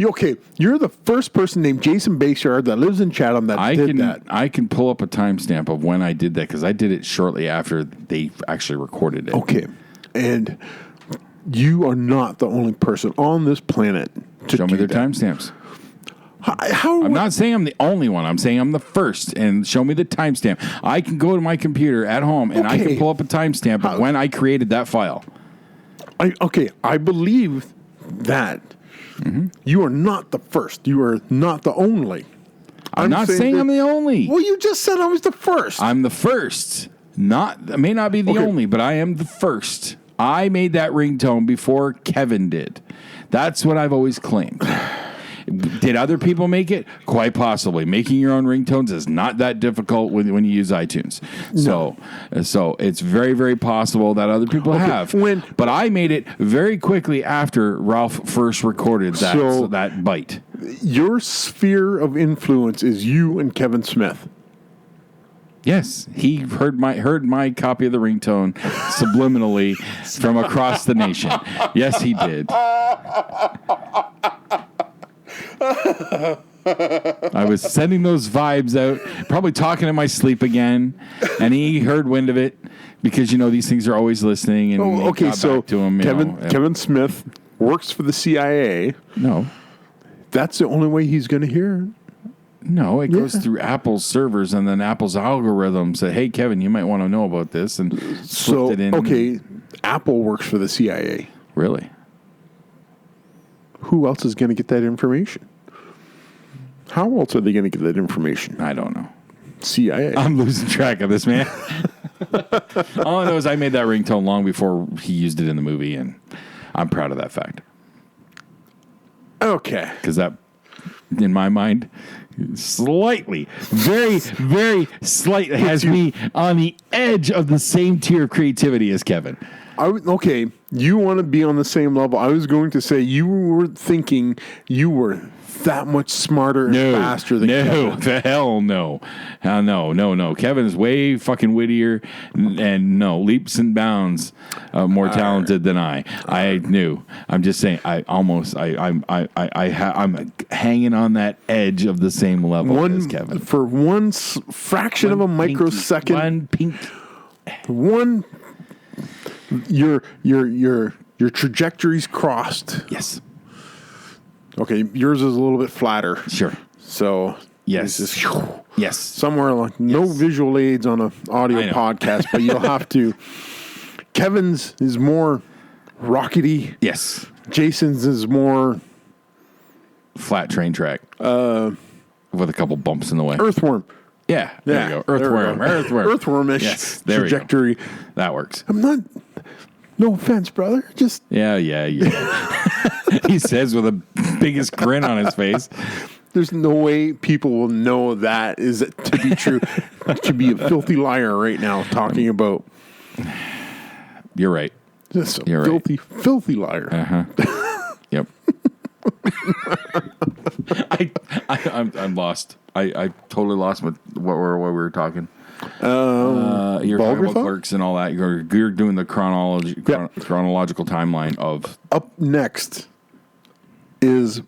Okay, you're the first person named Jason Bayshard that lives in Chatham that did that. I can pull up a timestamp of when I did that because I did it shortly after they actually recorded it. Okay, and you are not the only person on this planet to show me their that. Timestamps. I'm not saying I'm the only one. I'm saying I'm the first, and show me the timestamp. I can go to my computer at home and I can pull up a timestamp of when I created that file. I believe that. Mm-hmm. You are not the first. You are not the only. I'm not saying I'm the only. Well, you just said I was the first. I'm the first. I may not be the only, but I am the first. I made that ringtone before Kevin did. That's what I've always claimed. Did other people make it? Quite possibly. Making your own ringtones is not that difficult when you use iTunes. No. So it's very, very possible that other people have. But I made it very quickly after Ralph first recorded that bite. Your sphere of influence is you and Kevin Smith. Yes, he heard my copy of the ringtone subliminally from across the nation. Yes, he did. I was sending those vibes out, probably talking in my sleep again, and he heard wind of it because these things are always listening. And so back to him, Kevin Smith works for the CIA. No, that's the only way he's going to hear it. No, it goes through Apple's servers, and then Apple's algorithm said, "Hey, Kevin, you might want to know about this," and slipped it in. Okay, Apple works for the CIA. Really? Who else is going to get that information? How else are they going to get that information? I don't know. CIA. I'm losing track of this, man. All I know is I made that ringtone long before he used it in the movie, and I'm proud of that fact. Okay. Because that, in my mind, slightly, very, very slightly has me on the edge of the same tier of creativity as Kevin. Okay, you want to be on the same level. I was going to say you were thinking you were that much smarter and faster than Kevin. No, the hell no. No. Kevin is way fucking wittier and leaps and bounds more talented than I. I knew. I'm just saying I'm hanging on that edge of the same level as Kevin. For one fraction of a microsecond. Your trajectory's crossed. Yes. Okay, yours is a little bit flatter. Sure. So yes, yes. Somewhere like no visual aids on an audio podcast, but you'll have to. Kevin's is more rockety. Yes. Jason's is more flat train track. With a couple bumps in the way. Earthworm. Yeah, there you go. Earthwormish trajectory. That works. I'm not. No offense, brother. Just yeah. He says with the biggest grin on his face. There's no way people will know that is to be true. To be a filthy liar right now talking about. You're right. Just a filthy liar. Uh-huh. Yep. I'm lost. I totally lost what we were talking. You're talking about Clerks and all that. You're doing the chronological timeline of. Up next is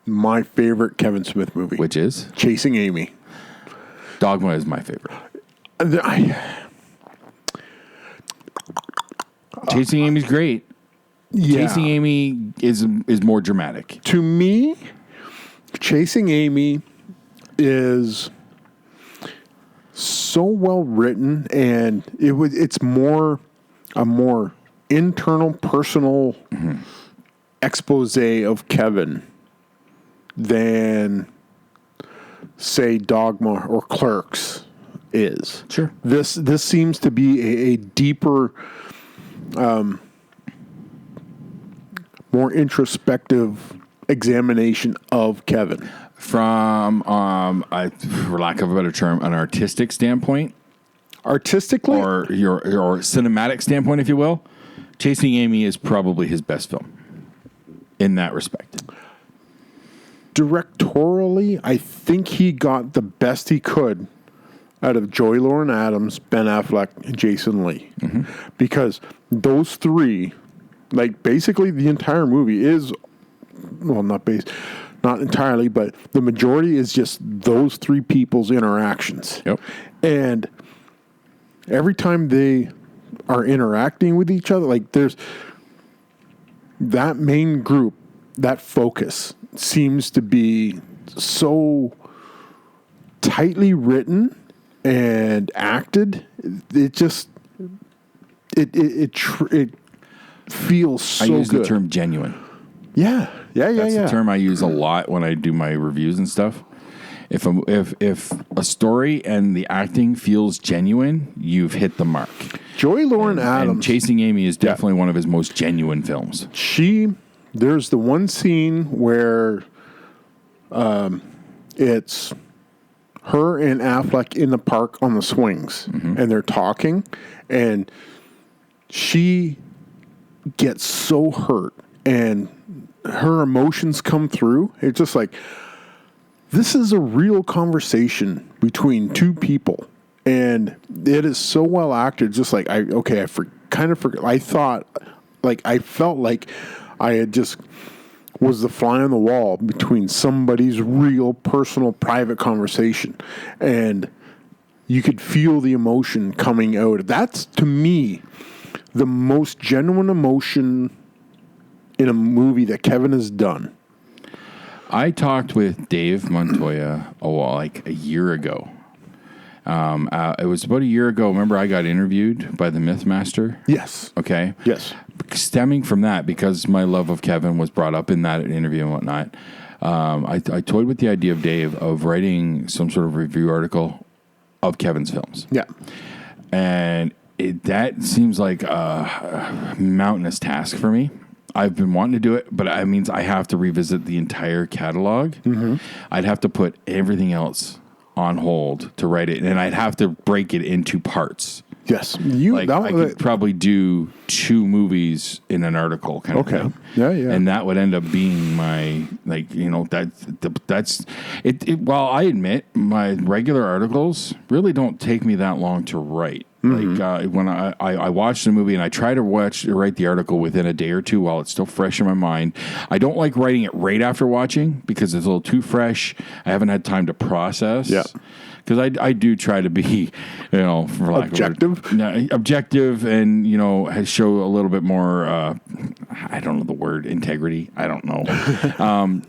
my favorite Kevin Smith movie, which is Chasing Amy. Dogma is my favorite. Chasing Amy's great. Yeah. Chasing Amy is more dramatic. To me, Chasing Amy is so well written, and it's a more internal, personal expose of Kevin than, say, Dogma or Clerks is. Sure. This seems to be a deeper, more introspective examination of Kevin. From, for lack of a better term, an artistic standpoint, Artistically, or your cinematic standpoint, if you will, Chasing Amy is probably his best film in that respect. directorially, I think he got the best he could out of Joy Lauren Adams, Ben Affleck, and Jason Lee. Because those three, like basically the entire movie is, well, not entirely, but the majority is just those three people's interactions. Yep. And every time they are interacting with each other, like there's that main group, that focus seems to be so tightly written and acted. It just it feels so good. I use the term genuine. Yeah. That's the term I use a lot when I do my reviews and stuff. If a story and the acting feels genuine, you've hit the mark. Joy Lauren Adams. And Chasing Amy is definitely one of his most genuine films. There's the one scene where it's her and Affleck in the park on the swings, and they're talking, and she gets so hurt, and her emotions come through. It's just like, this is a real conversation between two people, and it is so well acted. Just like I felt like I had just was the fly on the wall between somebody's real personal private conversation, and you could feel the emotion coming out. That's, to me, the most genuine emotion in a movie that Kevin has done. I talked with Dave Montoya a year ago. It was about a year ago. Remember, I got interviewed by the Mythmaster? Yes. Okay. Yes. Stemming from that, because my love of Kevin was brought up in that interview and whatnot, I toyed with the idea of Dave of writing some sort of review article of Kevin's films. Yeah. And that seems like a mountainous task for me. I've been wanting to do it, but it means I have to revisit the entire catalog. I'd have to put everything else on hold to write it, and I'd have to break it into parts. Yes. I could probably do 2 movies in an article kind of thing. Yeah. And that would end up being my, that's it. Well, I admit my regular articles really don't take me that long to write. When I watch the movie and I try to write the article within a day or two while it's still fresh in my mind. I don't like writing it right after watching because it's a little too fresh. I haven't had time to process. Yeah. Because I do try to be, for lack objective. of objective, and show a little bit more. I don't know the word, integrity. I don't know.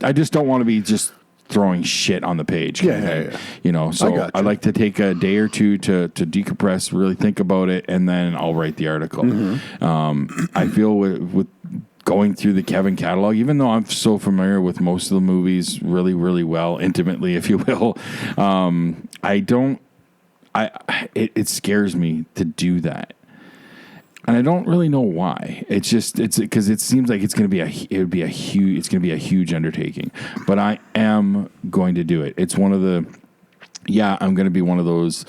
I just don't want to be just throwing shit on the page. Yeah. So I like to take a day or two to decompress, really think about it, and then I'll write the article. I feel with going through the Kevin catalog, even though I'm so familiar with most of the movies really, really well, intimately, if you will, it scares me to do that. And I don't really know why. It's because it seems like it's going to be a huge undertaking, but I am going to do it. It's I'm going to be one of those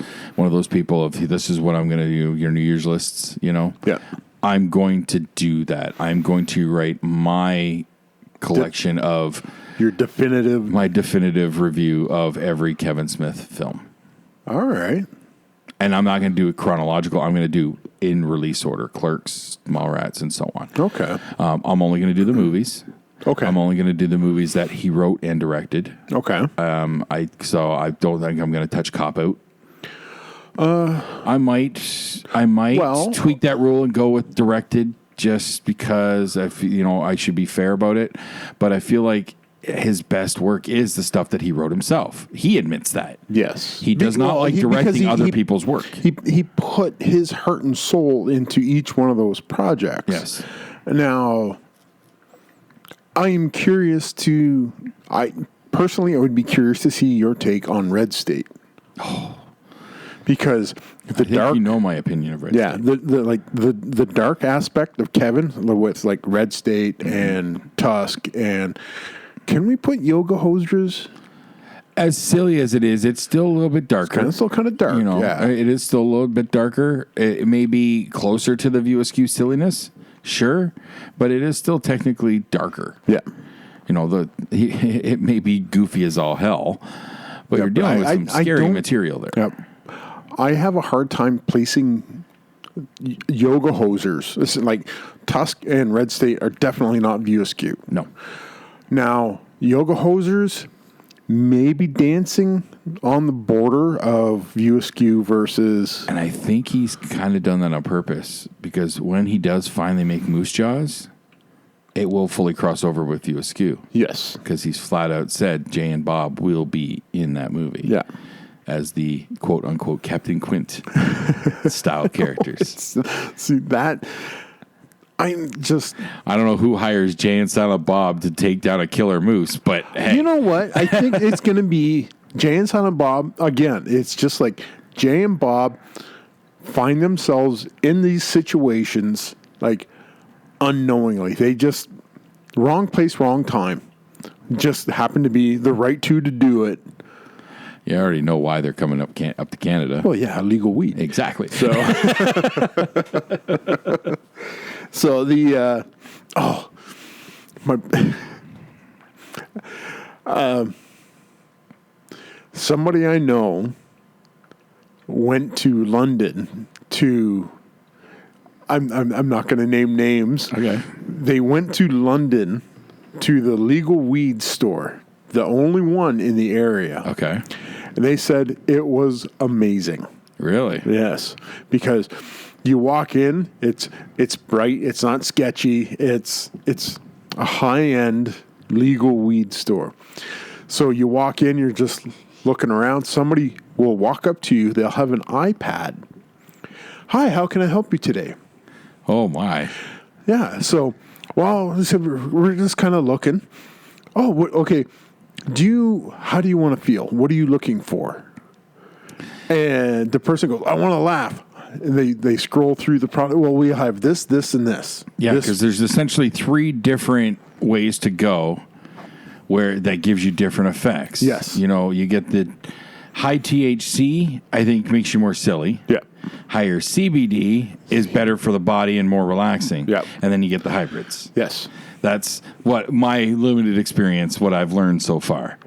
people of, this is what I'm going to do, your New Year's lists, Yeah. I'm going to do that. I'm going to write my collection of my definitive review of every Kevin Smith film. All right. And I'm not going to do it chronological. I'm going to do in release order, Clerks, Mallrats, and so on. Okay. I'm only going to do the movies. Okay. I'm only going to do the movies that he wrote and directed. Okay. So I don't think I'm going to touch Cop Out. I might tweak that rule and go with directed just because I should be fair about it, but I feel like his best work is the stuff that he wrote himself. He admits that. Yes. He does not like directing other people's work. He put his heart and soul into each one of those projects. Yes. Now, I'm curious I would be curious to see your take on Red State. Oh. Because my opinion of Red State. Yeah, the dark aspect of Kevin with like Red State and Tusk, and can we put Yoga Hosers? As silly as it is, it's still a little bit darker. It's still kind of dark. Yeah. It is still a little bit darker. It may be closer to the View Askew silliness, sure, but it is still technically darker. Yeah. It may be goofy as all hell, but you're dealing with some scary material there. Yep. I have a hard time placing Yoga Hosers. It's like Tusk and Red State are definitely not View Askew. No. Now, Yoga Hosers may be dancing on the border of View Askew versus... And I think he's kind of done that on purpose, because when he does finally make Moose Jaws, it will fully cross over with View Askew. Yes. Because he's flat out said Jay and Bob will be in that movie. Yeah. As the quote-unquote Captain Quint style characters. See, that... I don't know who hires Jay and Silent Bob to take down a killer moose, but hey. You know what? I think it's going to be Jay and Silent Bob. Again, it's just like Jay and Bob find themselves in these situations, like, unknowingly. They just, wrong place, wrong time. Just happened to be the right two to do it. You already know why they're coming up to Canada. Well, yeah, illegal weed. Exactly. So, so the somebody I know went to London to. I'm not going to name names. Okay. They went to London to the legal weed store, the only one in the area. Okay. And they said it was amazing. Really? Yes, because you walk in, it's bright, it's not sketchy, it's a high-end legal weed store. So you walk in, you're just looking around, somebody will walk up to you, they'll have an iPad. Hi, how can I help you today? Oh my. Yeah, so we're just kind of looking. Oh, okay. How do you want to feel? What are you looking for? And the person goes, I want to laugh. And they scroll through the product. Well, we have this, and this. Yeah, because there's essentially 3 different ways to go where that gives you different effects. Yes. You get the high THC, I think makes you more silly. Yeah. Higher CBD is better for the body and more relaxing. Yeah. And then you get the hybrids. Yes. That's what my limited experience, what I've learned so far.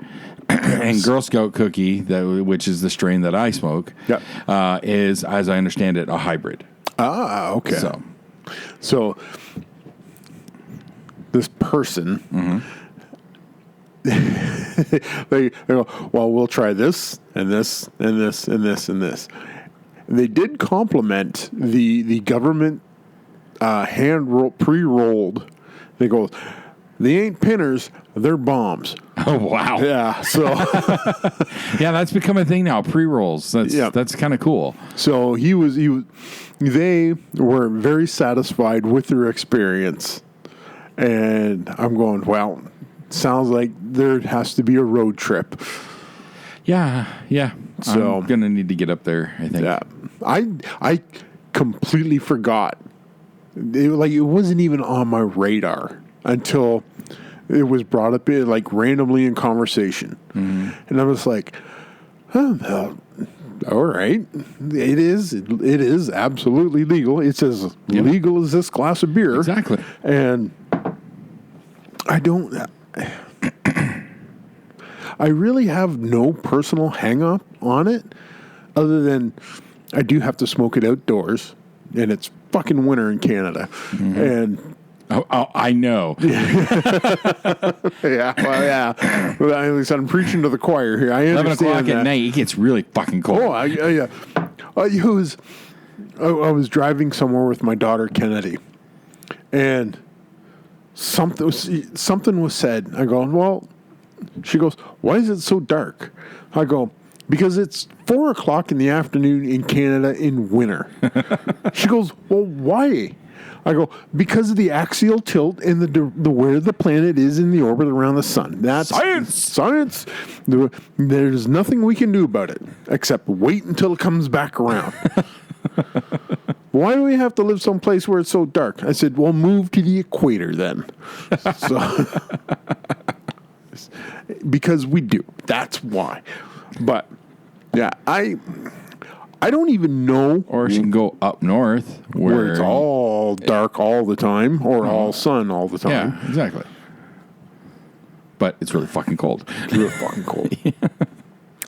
And Girl Scout Cookie, which is the strain that I smoke, is, as I understand it, a hybrid. Ah, okay. So this person, they go, well, we'll try this and this and this and this and this. And they did compliment the government pre-rolled. They go, they ain't pinners, they're bombs. Oh, wow. Yeah, so. Yeah, that's become a thing now, pre-rolls. That's kind of cool. So they were very satisfied with their experience. And I'm going, well, sounds like there has to be a road trip. Yeah. So I'm going to need to get up there, I think. Yeah. I completely forgot. It wasn't even on my radar until it was brought up randomly in conversation. Mm-hmm. And I was like, all right. It is absolutely legal. It's as legal as this glass of beer. Exactly. And I really have no personal hang up on it other than I do have to smoke it outdoors, and it's fucking winter in Canada. Mm-hmm. And I know. Yeah, well, yeah. Well, at least I'm preaching to the choir here. I understand 11 o'clock at night, it gets really fucking cold. Oh, yeah. I was driving somewhere with my daughter, Kennedy, And something was said. I go, well, she goes, why is it so dark? I go, because it's 4:00 in the afternoon in Canada in winter. She goes, well, why? I go, because of the axial tilt and the where the planet is in the orbit around the sun. That's science. There's nothing we can do about it except wait until it comes back around. Why do we have to live someplace where it's so dark? I said, well, move to the equator then. So, because we do. That's why. But yeah, I don't even know. Or she can go up north where it's all dark all the time or all sun all the time. Yeah, exactly. But it's really fucking cold. It's really fucking cold.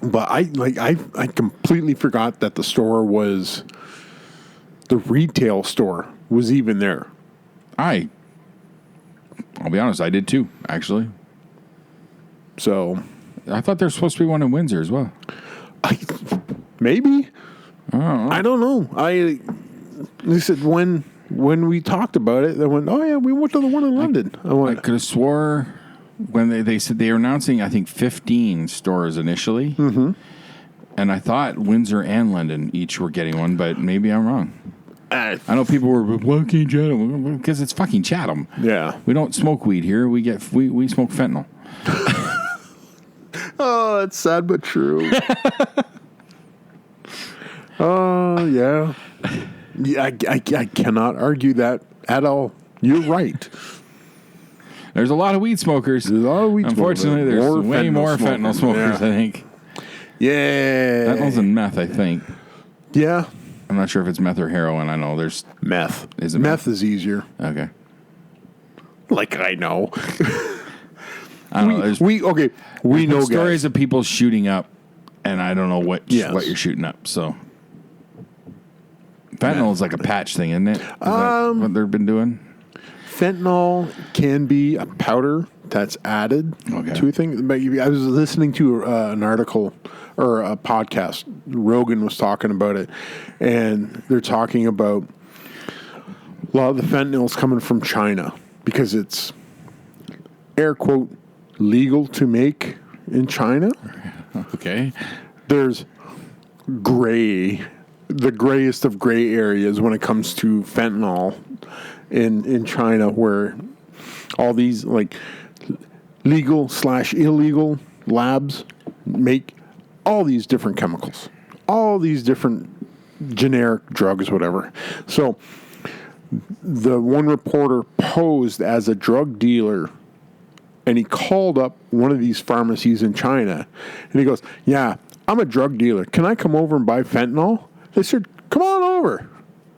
But I completely forgot that the retail store was even there. I'll be honest, I did too, actually. So I thought there's supposed to be one in Windsor as well. Maybe. I don't know. They said when we talked about it, they went, oh yeah, we went to the one in London. I could have swore when they said they were announcing, I think 15 stores initially. Mm-hmm. And I thought Windsor and London each were getting one, but maybe I'm wrong. I know people were, why can't Chatham? Because it's fucking Chatham. Yeah. We don't smoke weed here. We smoke fentanyl. Oh, it's sad but true. Oh, yeah. I cannot argue that at all. You're right. There's a lot of weed smokers. Unfortunately, there's way more fentanyl smokers, I think. Yeah. Fentanyl's in meth, I think. Yeah. I'm not sure if it's meth or heroin. I know there's... Meth. Is it meth? Is easier. Okay. Like I know. I don't know. We know stories guys. of people shooting up, and I don't know what you're shooting up, so... Fentanyl is like a patch thing, isn't it? Is that what they've been doing? Fentanyl can be a powder that's added to a thing. But I was listening to an article or a podcast. Rogan was talking about it, and they're talking about a lot of the fentanyl is coming from China because it's air quote legal to make in China. Okay. There's the grayest of gray areas when it comes to fentanyl in China, where all these like legal/illegal labs make all these different chemicals, all these different generic drugs, whatever. So the one reporter posed as a drug dealer, and he called up one of these pharmacies in China, and he goes, yeah, I'm a drug dealer. Can I come over and buy fentanyl? They said, come on over.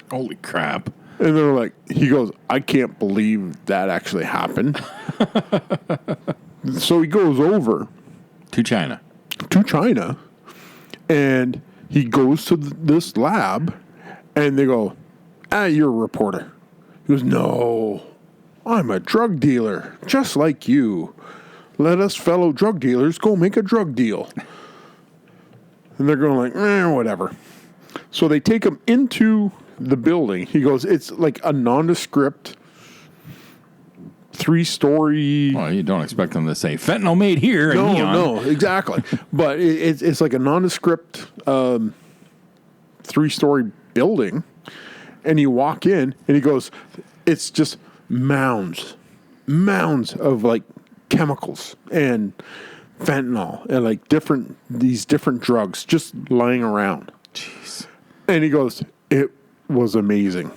Holy crap. And they're like, he goes, I can't believe that actually happened. So he goes over to China, and he goes to this lab, and they go, you're a reporter. He goes, no, I'm a drug dealer, just like you. Let us fellow drug dealers go make a drug deal. And they're going like, whatever. So they take him into the building. He goes, it's like a nondescript 3-story. Well, you don't expect them to say fentanyl made here. No, exactly. But it's like a nondescript 3-story building. And you walk in, and he goes, it's just mounds of like chemicals and fentanyl and like these different drugs just lying around. Jeez. And he goes, it was amazing.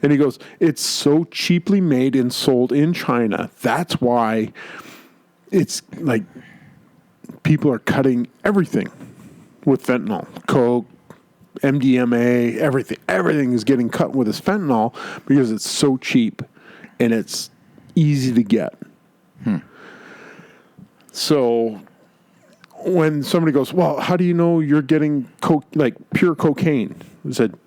And he goes, it's so cheaply made and sold in China. That's why it's like people are cutting everything with fentanyl. Coke, MDMA, everything. Everything is getting cut with this fentanyl because it's so cheap and it's easy to get. So when somebody goes, well, how do you know you're getting pure cocaine? I said,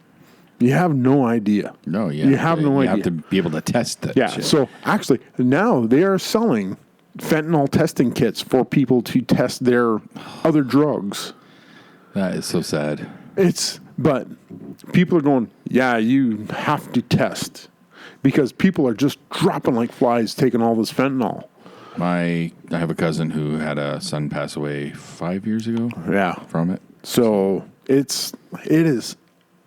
you have no idea. No, you have no idea. You have to be able to test that. Yeah. Shit. So actually, now they are selling fentanyl testing kits for people to test their other drugs. That is so sad. But people are going, yeah, you have to test. because people are just dropping like flies taking all this fentanyl. I have a cousin who had a son pass away 5 years ago. Yeah. From it. So it is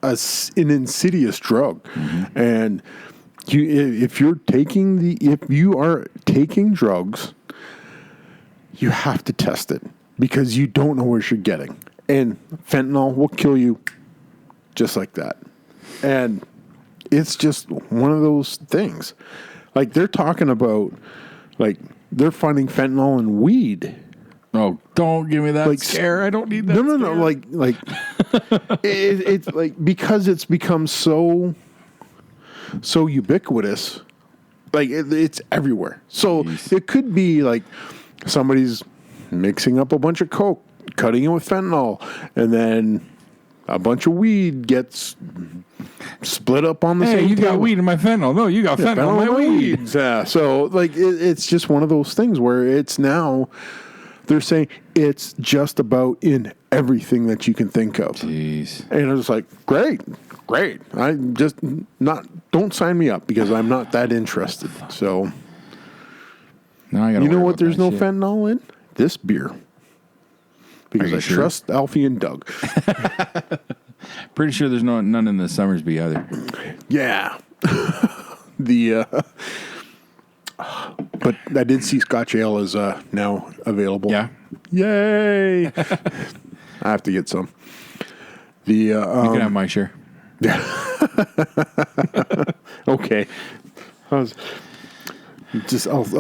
an insidious drug, and if you are taking drugs, you have to test it because you don't know what you're getting, and fentanyl will kill you just like that. And it's just one of those things. Like they're talking about, like they're finding fentanyl in weed. Oh, don't give me that scare. I don't need that. No. Like it's like because it's become so ubiquitous. Like it's everywhere. So it could be like somebody's mixing up a bunch of coke, cutting it with fentanyl, and then a bunch of weed gets split up on the same. Hey, you got weed in my fentanyl. No, you got fentanyl in my weed. Yeah. So like it's just one of those things where it's now. They're saying it's just about in everything that you can think of. Jeez. And I was like, great. I just don't sign me up because I'm not that interested. So, now I gotta you know what? There's no shit. fentanyl in this beer because I trust Alfie and Doug. Pretty sure there's none in the Summersby either. Yeah. But I did see Scotch Ale is now available. Yeah. Yay! I have to get some. You can have my share. Okay. I'll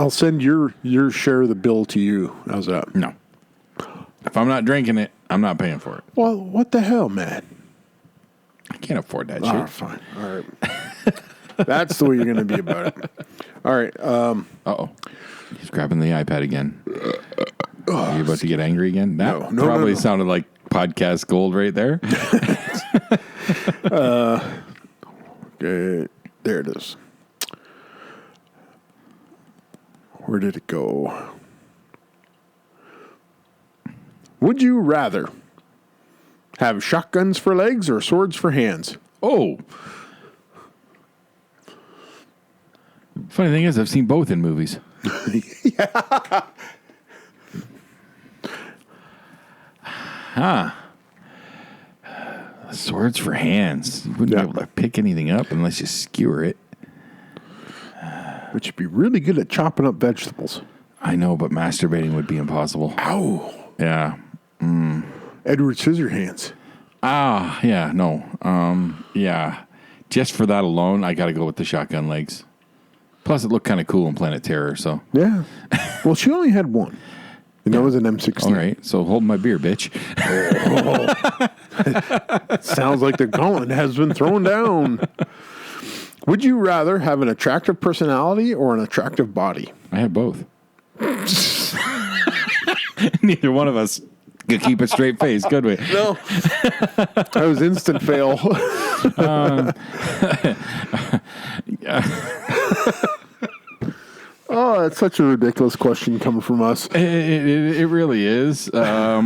send your share of the bill to you. How's that? No. If I'm not drinking it, I'm not paying for it. Well, what the hell, man? I can't afford that Oh, shit. fine. All right. That's the way you're going to be about it. All right. Uh-oh. He's grabbing the iPad again. Are you about to get angry again? That No, probably sounded like podcast gold right there. Okay, there it is. Where did it go? Would you rather have shotguns for legs or swords for hands? Oh. Funny thing is, I've seen both in movies. Yeah. Huh. Swords for hands. You wouldn't be able to pick anything up unless you skewer it. But you'd be really good at chopping up vegetables. I know, but masturbating would be impossible. Ow. Yeah. Edward Scissorhands. Ah, yeah, no. Yeah. Just for that alone, I got to go with the shotgun legs. Plus, it looked kind of cool in Planet Terror, so. Yeah. Well, she only had one. And that was an M16. All right, so hold my beer, bitch. Sounds like the gauntlet has been thrown down. Would you rather have an attractive personality or an attractive body? I have both. Neither one of us could keep a straight face, could we? No. That was instant fail. Oh, that's such a ridiculous question coming from us. It really is. I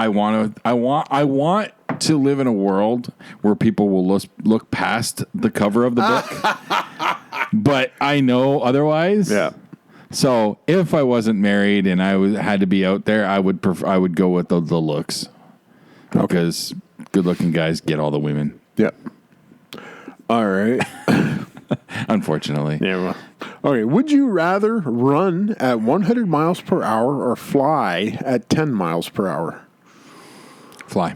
want to live in a world where people will look past the cover of the book, but I know otherwise. Yeah. So if I wasn't married and I had to be out there, I would go with the looks, because good-looking guys get all the women. Yep. All right. Unfortunately. Yeah. Well. Okay. Would you rather run at 100 miles per hour or fly at 10 miles per hour? Fly.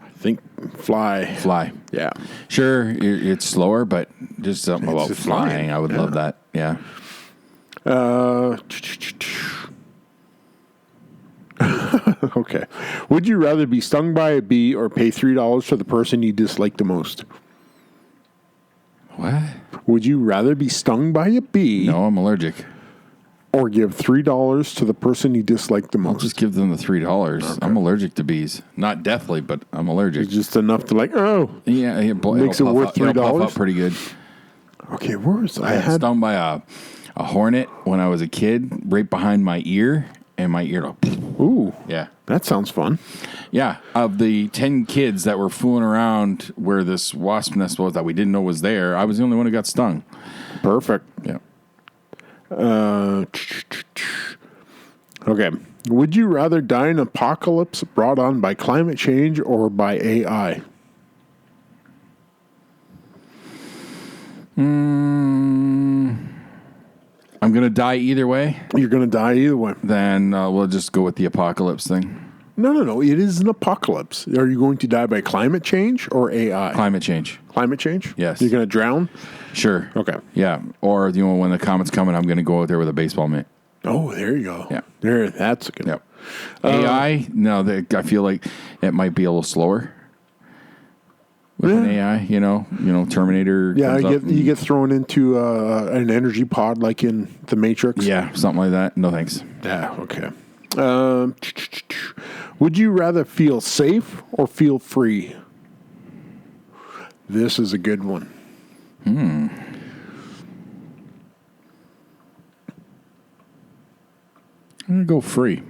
I think fly. Fly. Yeah. Sure, it's slower, but just something about just flying. flying. I would love that. Yeah. Okay. Would you rather be stung by a bee or pay $3 for the person you dislike the most? What? Would you rather be stung by a bee No, I'm allergic. or give $3 to the person you dislike the I'll most? just give them the $3. Okay. I'm allergic to bees. Not deathly, but I'm allergic. It's just enough to like, oh. Yeah, Makes it worth $3? It'll puff up pretty good. Okay, where was I had stung by a hornet when I was a kid, right behind my ear, and my ear. Ooh. Ooh. Yeah. That sounds fun. Yeah. Of the 10 kids that were fooling around where this wasp nest was that we didn't know was there, I was the only one who got stung. Perfect. Yeah. Okay. Would you rather die in an apocalypse brought on by climate change or by AI? I'm going to die either way. You're going to die either way. Then we'll just go with the apocalypse thing. No. It is an apocalypse. Are you going to die by climate change or AI? Climate change. Climate change? Yes. You're going to drown? Sure. Okay. Yeah. Or, you know, when the comet's coming, I'm going to go out there with a baseball mitt. Oh, there you go. Yeah. That's a good. Yep. AI, no, I feel like it might be a little slower with an AI, you know, Terminator. Yeah, comes up you get thrown into an energy pod like in The Matrix. yeah, something like that. No thanks. Yeah, okay. Would you rather feel safe or feel free? This is a good one. I'm going to go free.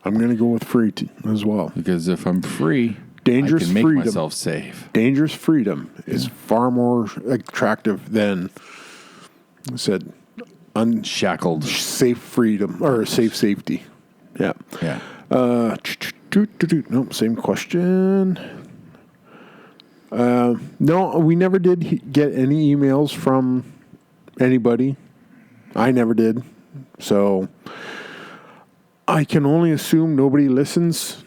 I'm going to go with free as well. Because if I'm free, Dangerous I can make freedom. myself safe. Dangerous freedom is far more attractive than, I said, Shackled. safe freedom or safe safety. Yeah. Yeah. Nope, same question. No, we never did get any emails from anybody. I never did. So I can only assume nobody listens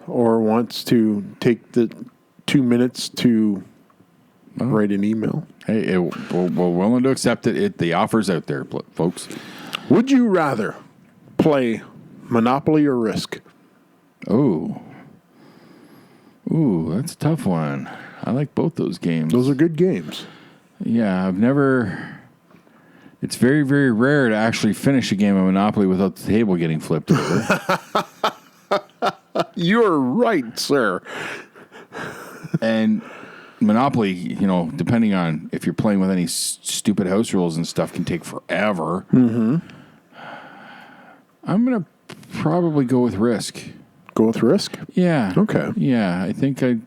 or wants to take the 2 minutes to write an email. Hey, we're willing to accept it. The offer's out there, folks. Would you rather play Monopoly or Risk? Ooh, that's a tough one. I like both those games. Those are good games. Yeah, I've never... It's very, very rare to actually finish a game of Monopoly without the table getting flipped over. You're right, sir. And Monopoly, you know, depending on if you're playing with any stupid house rules and stuff, can take forever. Mm-hmm. I'm going to probably go with Risk. Go with Risk? Yeah. Okay. Yeah, I think I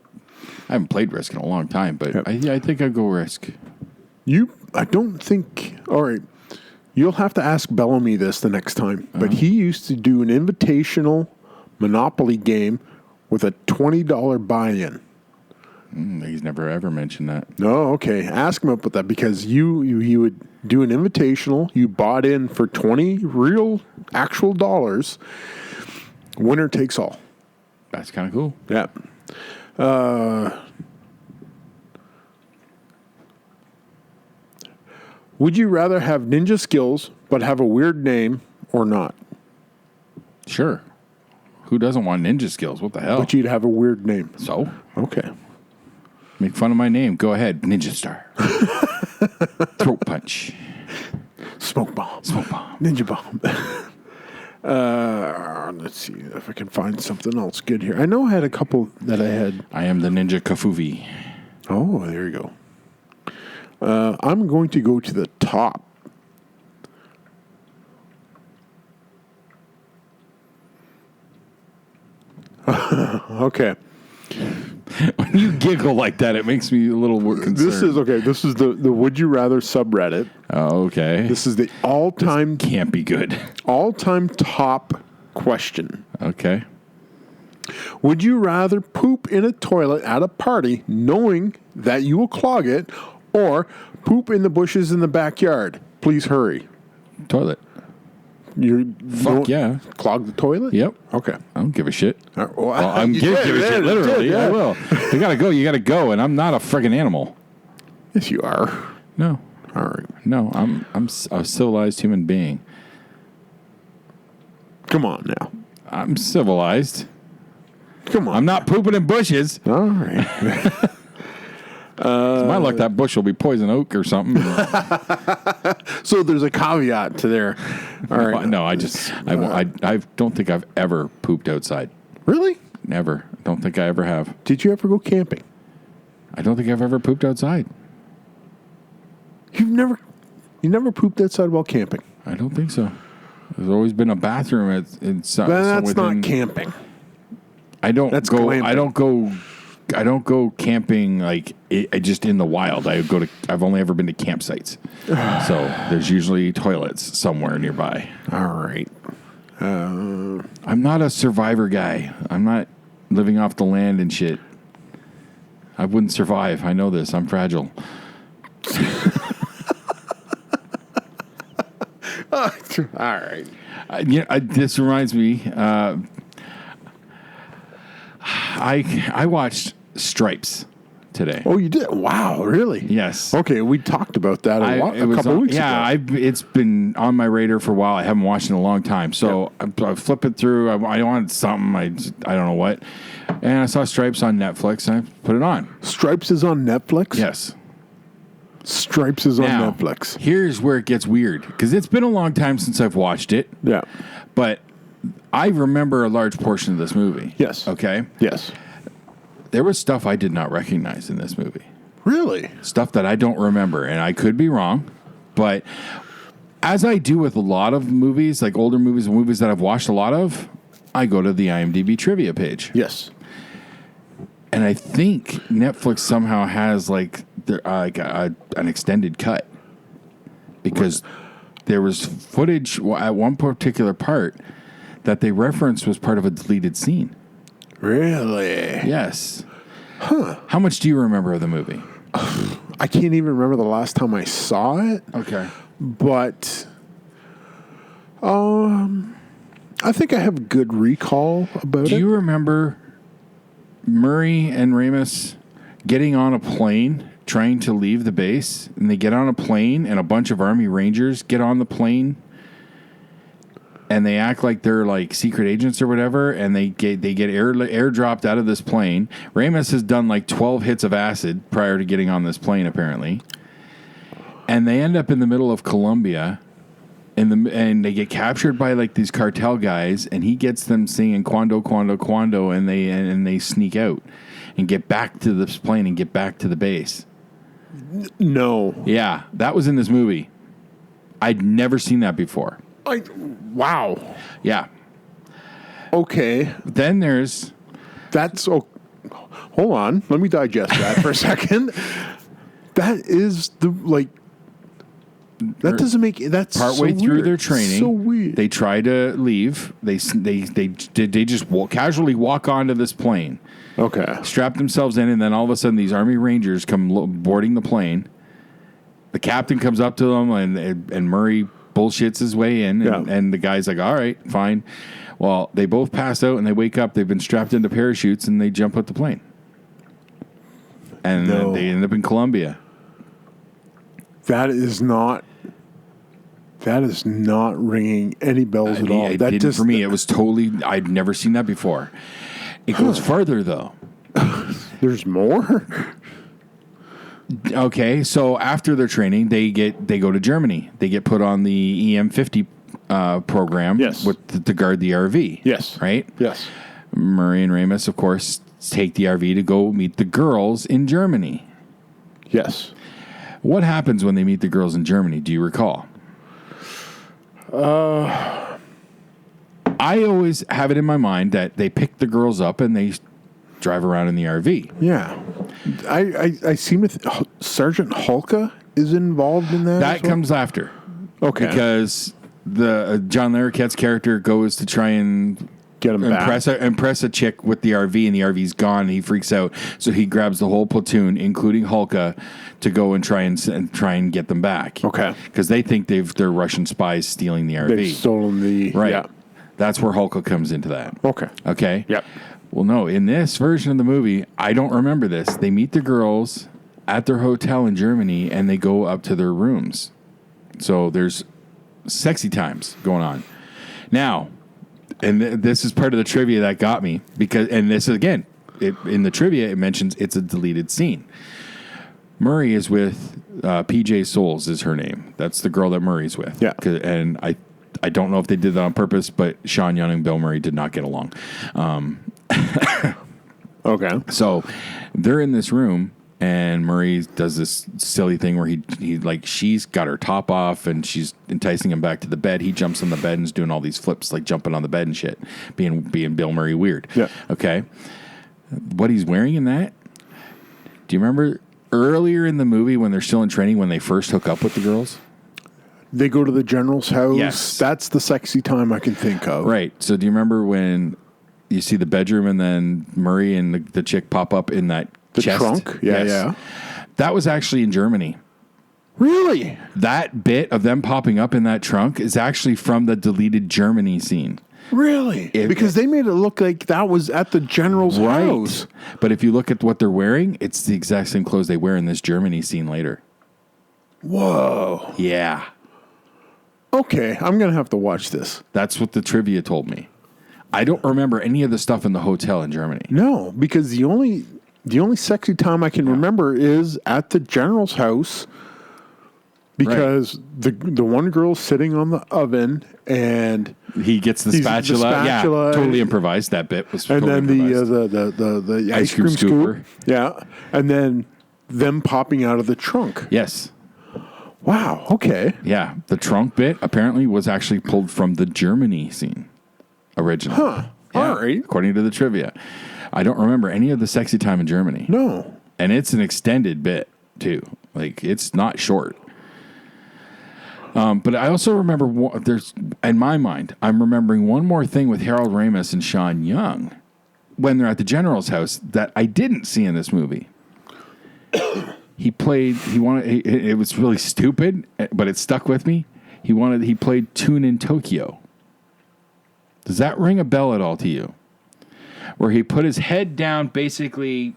haven't played Risk in a long time, but Yep. I think I'd go Risk. I don't think... All right. You'll have to ask Bellamy this the next time. But he used to do an invitational Monopoly game with a $20 buy-in. He's never ever mentioned that. No, okay. Ask him about that because you would do an invitational. You bought in for 20 real, actual dollars. Winner takes all. That's kind of cool. Yeah. Would you rather have ninja skills but have a weird name or not? Sure. Who doesn't want ninja skills? What the hell? But you'd have a weird name. So? Okay. Make fun of my name. Go ahead. Ninja Star. Throat punch. Smoke bomb. Smoke bomb. Ninja bomb. Let's see if I can find something else good here. I know I had a couple that I had. I am the Ninja Kafuvi. Oh, there you go. I'm going to go to the top. Okay. When you giggle like that, it makes me a little more concerned. This is okay. This is the Would You Rather subreddit. Oh, okay. This is the all-time Can't be good. top question. Okay. Would you rather poop in a toilet at a party knowing that you will clog it or poop in the bushes in the backyard? Please hurry. Toilet. Fuck yeah. Clog the toilet? Yep. Okay. I don't give a shit. Well, I'm you give did, a yeah, shit, you literally. did, yeah. I will. You gotta go. You gotta go. And I'm not a friggin' animal. Yes, you are. No. All right. No. I'm a civilized human being. Come on now. I'm civilized. Come on. I'm not pooping in bushes. All right. It's my luck that bush will be poison oak or something. So there's a caveat to there. All right. No, I don't think I've ever pooped outside. Really? Never. I don't think I ever have. Did you ever go camping? I don't think I've ever pooped outside. You never pooped outside while camping? I don't think so. There's always been a bathroom in some. That's not camping. I don't That's go. glamping. I don't go camping just in the wild. I've only ever been to campsites, so there's usually toilets somewhere nearby. All right. I'm not a survivor guy. I'm not living off the land and shit. I wouldn't survive. I know this. I'm fragile. All right. This reminds me. I watched Stripes today. Oh, you did? Wow, really? Yes. Okay, we talked about that a couple of weeks ago. Yeah, it's been on my radar for a while. I haven't watched it in a long time. So I flip it through. I wanted something. I don't know what. And I saw Stripes on Netflix, and I put it on. Stripes is on Netflix? Yes. Stripes is on Netflix. Here's where it gets weird, because it's been a long time since I've watched it. Yeah. But I remember a large portion of this movie. Yes. Okay? Yes. There was stuff I did not recognize in this movie. Really? Stuff that I don't remember, and I could be wrong. But as I do with a lot of movies, like older movies and movies that I've watched a lot of, I go to the IMDb trivia page. Yes. And I think Netflix somehow has an extended cut, because there was footage at one particular part that they referenced was part of a deleted scene. Really? Yes. Huh. How much do you remember of the movie? I can't even remember the last time I saw it. Okay. But I think I have good recall about it. Do you remember Murray and Ramis getting on a plane trying to leave the base? And they get on a plane, and a bunch of Army Rangers get on the plane, and they act like they're like secret agents or whatever, and they get airdropped out of this plane. Ramis has done like 12 hits of acid prior to getting on this plane, apparently. And they end up in the middle of Colombia, and they get captured by like these cartel guys, and he gets them singing "Cuando, Cuando, Cuando," and they sneak out and get back to this plane and get back to the base. No. Yeah, that was in this movie. I'd never seen that before. Wow. Yeah. Okay. Then there's... Hold on. Let me digest that for a second. That is that doesn't make... That's partway so through weird. their training. So weird. They try to leave. They just casually walk onto this plane. Okay. Strap themselves in, and then all of a sudden these Army Rangers come boarding the plane. The captain comes up to them, and Murray bullshits his way in, and the guy's like, all right, fine. Well, they both pass out, and they wake up. They've been strapped into parachutes, and they jump out the plane. And then they end up in Colombia. That is not ringing any bells at all. It didn't for me. It was totally... I'd never seen that before. It goes further, though. There's more? Okay, so after their training, they go to Germany. They get put on the EM-50 program to guard the RV. Yes. Right? Yes. Murray and Ramis, of course, take the RV to go meet the girls in Germany. Yes. What happens when they meet the girls in Germany? Do you recall? I always have it in my mind that they pick the girls up and they drive around in the RV. Yeah. I seem to... Sergeant Hulka is involved in that? That comes after. Okay. Because the John Larroquette's character goes to try and get him impress a chick with the RV, and the RV's gone, and he freaks out. So he grabs the whole platoon, including Hulka, to go and try and get them back. Okay. Because they think they're Russian spies stealing the RV. They've stolen the... Right. Yeah. That's where Hulka comes into that. Okay. Okay? Yep. Well, no, in this version of the movie, I don't remember this. They meet the girls at their hotel in Germany, and they go up to their rooms. So there's sexy times going on. Now, and this is part of the trivia that got me, and this is, again, in the trivia, it mentions it's a deleted scene. Murray is with PJ Souls is her name. That's the girl that Murray's with. Yeah. And I don't know if they did that on purpose, but Sean Young and Bill Murray did not get along. Okay. So they're in this room, And Murray does this silly thing where he like she's got her top off and she's enticing him back to the bed. He jumps on the bed and is doing all these flips, like jumping on the bed and shit, being Bill Murray weird. Yeah. Okay. What he's wearing in that? Do you remember earlier in the movie when they're still in training when they first hook up with the girls? They go to the general's house. Yes. That's the sexy time I can think of. Right. So do you remember when you see the bedroom and then Murray and the chick pop up in that chest? Trunk? Yeah, yeah. That was actually in Germany. Really? That bit of them popping up in that trunk is actually from the deleted Germany scene. Really? Because they made it look like that was at the general's house. But if you look at what they're wearing, it's the exact same clothes they wear in this Germany scene later. Whoa. Yeah. Okay, I'm going to have to watch this. That's what the trivia told me. I don't remember any of the stuff in the hotel in Germany. No, because the only sexy time I can remember is at the general's house because the one girl's sitting on the oven and he gets the spatula. Yeah, totally improvised. That bit was and totally then improvised. the ice cream scooper. Yeah, and then them popping out of the trunk. Yes. Wow. Okay. Yeah, the trunk bit apparently was actually pulled from the Germany scene originally. Huh. Yeah, all right. According to the trivia. I don't remember any of the sexy time in Germany. No. And it's an extended bit, too. Like, it's not short. But I also remember, there's in my mind, I'm remembering one more thing with Harold Ramis and Sean Young when they're at the general's house that I didn't see in this movie. It was really stupid, but it stuck with me. He played Tune in Tokyo. Does that ring a bell at all to you? Where he put his head down basically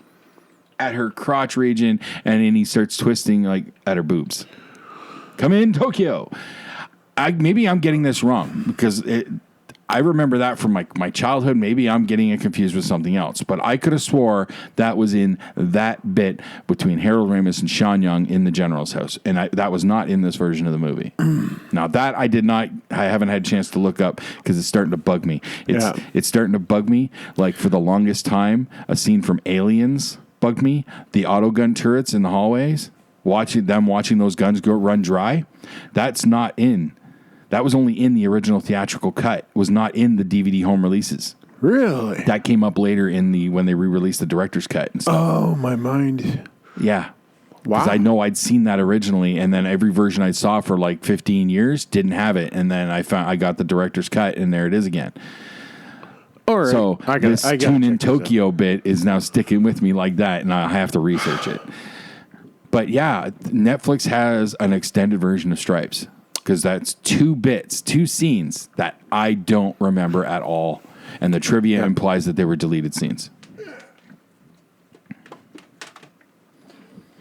at her crotch region and then he starts twisting like at her boobs. Come in, Tokyo. Maybe I'm getting this wrong because I remember that from my childhood. Maybe I'm getting it confused with something else. But I could have swore that was in that bit between Harold Ramis and Sean Young in the general's house. And that was not in this version of the movie. Now, that I haven't had a chance to look up because it's starting to bug me. It's starting to bug me. Like for the longest time, a scene from Aliens bugged me. The autogun turrets in the hallways, watching those guns run dry. That's not in. That was only in the original theatrical cut. It was not in the DVD home releases. Really? That came up later when they re-released the director's cut and stuff. Oh, my mind. Yeah. Wow. Because I know I'd seen that originally, and then every version I saw for like 15 years didn't have it, and then I got the director's cut, and there it is again. All right. So this Tune in Tokyo bit is now sticking with me like that, and I have to research it. But yeah, Netflix has an extended version of Stripes. Because that's two scenes that I don't remember at all. And the trivia implies that they were deleted scenes.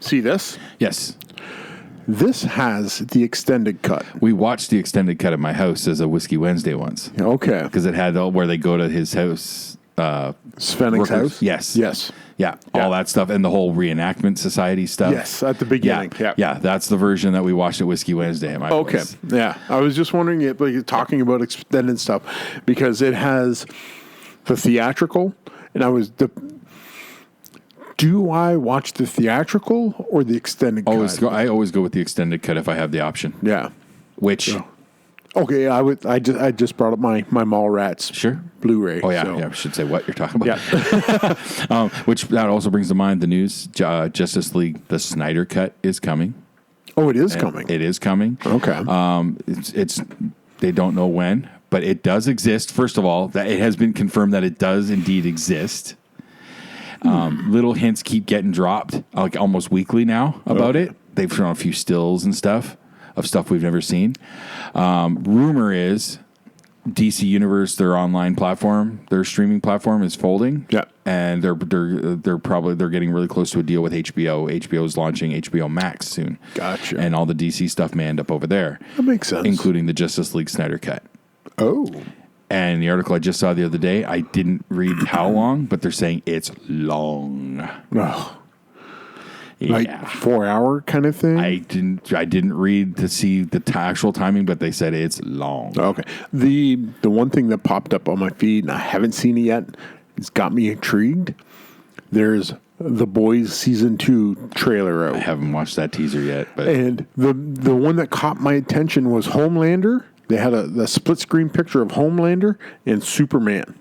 See this? Yes. This has the extended cut. We watched the extended cut at my house as a Whiskey Wednesday once. Okay. Because it had where they go to his house. Svennick's house? Yes. Yes. Yeah, all that stuff and the whole reenactment society stuff. Yes, at the beginning. Yeah, that's the version that we watched at Whiskey Wednesday at my place. Yeah. I was just wondering, talking about extended stuff, because it has the theatrical, and do I watch the theatrical or the extended cut? I always go with the extended cut if I have the option. Yeah. Which... So. Okay, I just brought up my Mallrats Blu-ray. Oh yeah, I should say what you're talking about. Yeah. Which that also brings to mind the news: Justice League, the Snyder Cut is coming. Oh, it is coming. It is coming. Okay. It's they don't know when, but it does exist. First of all, that it has been confirmed that it does indeed exist. Little hints keep getting dropped, like almost weekly now about it. They've shown a few stills and stuff of stuff we've never seen. Rumor is DC Universe, their online platform, their streaming platform is folding. Yeah. And they're getting really close to a deal with HBO. HBO is launching HBO Max soon. Gotcha. And all the DC stuff may end up over there. That makes sense. Including the Justice League Snyder Cut. Oh. And the article I just saw the other day, I didn't read how long, but they're saying it's long. Oh. Yeah. Like 4-hour kind of thing? I didn't read to see the actual timing, but they said it's long. Okay. The one thing that popped up on my feed, and I haven't seen it yet, it's got me intrigued. There's The Boys season 2 trailer out. I haven't watched that teaser yet, but And the one that caught my attention was Homelander. They had a split screen picture of Homelander and Superman.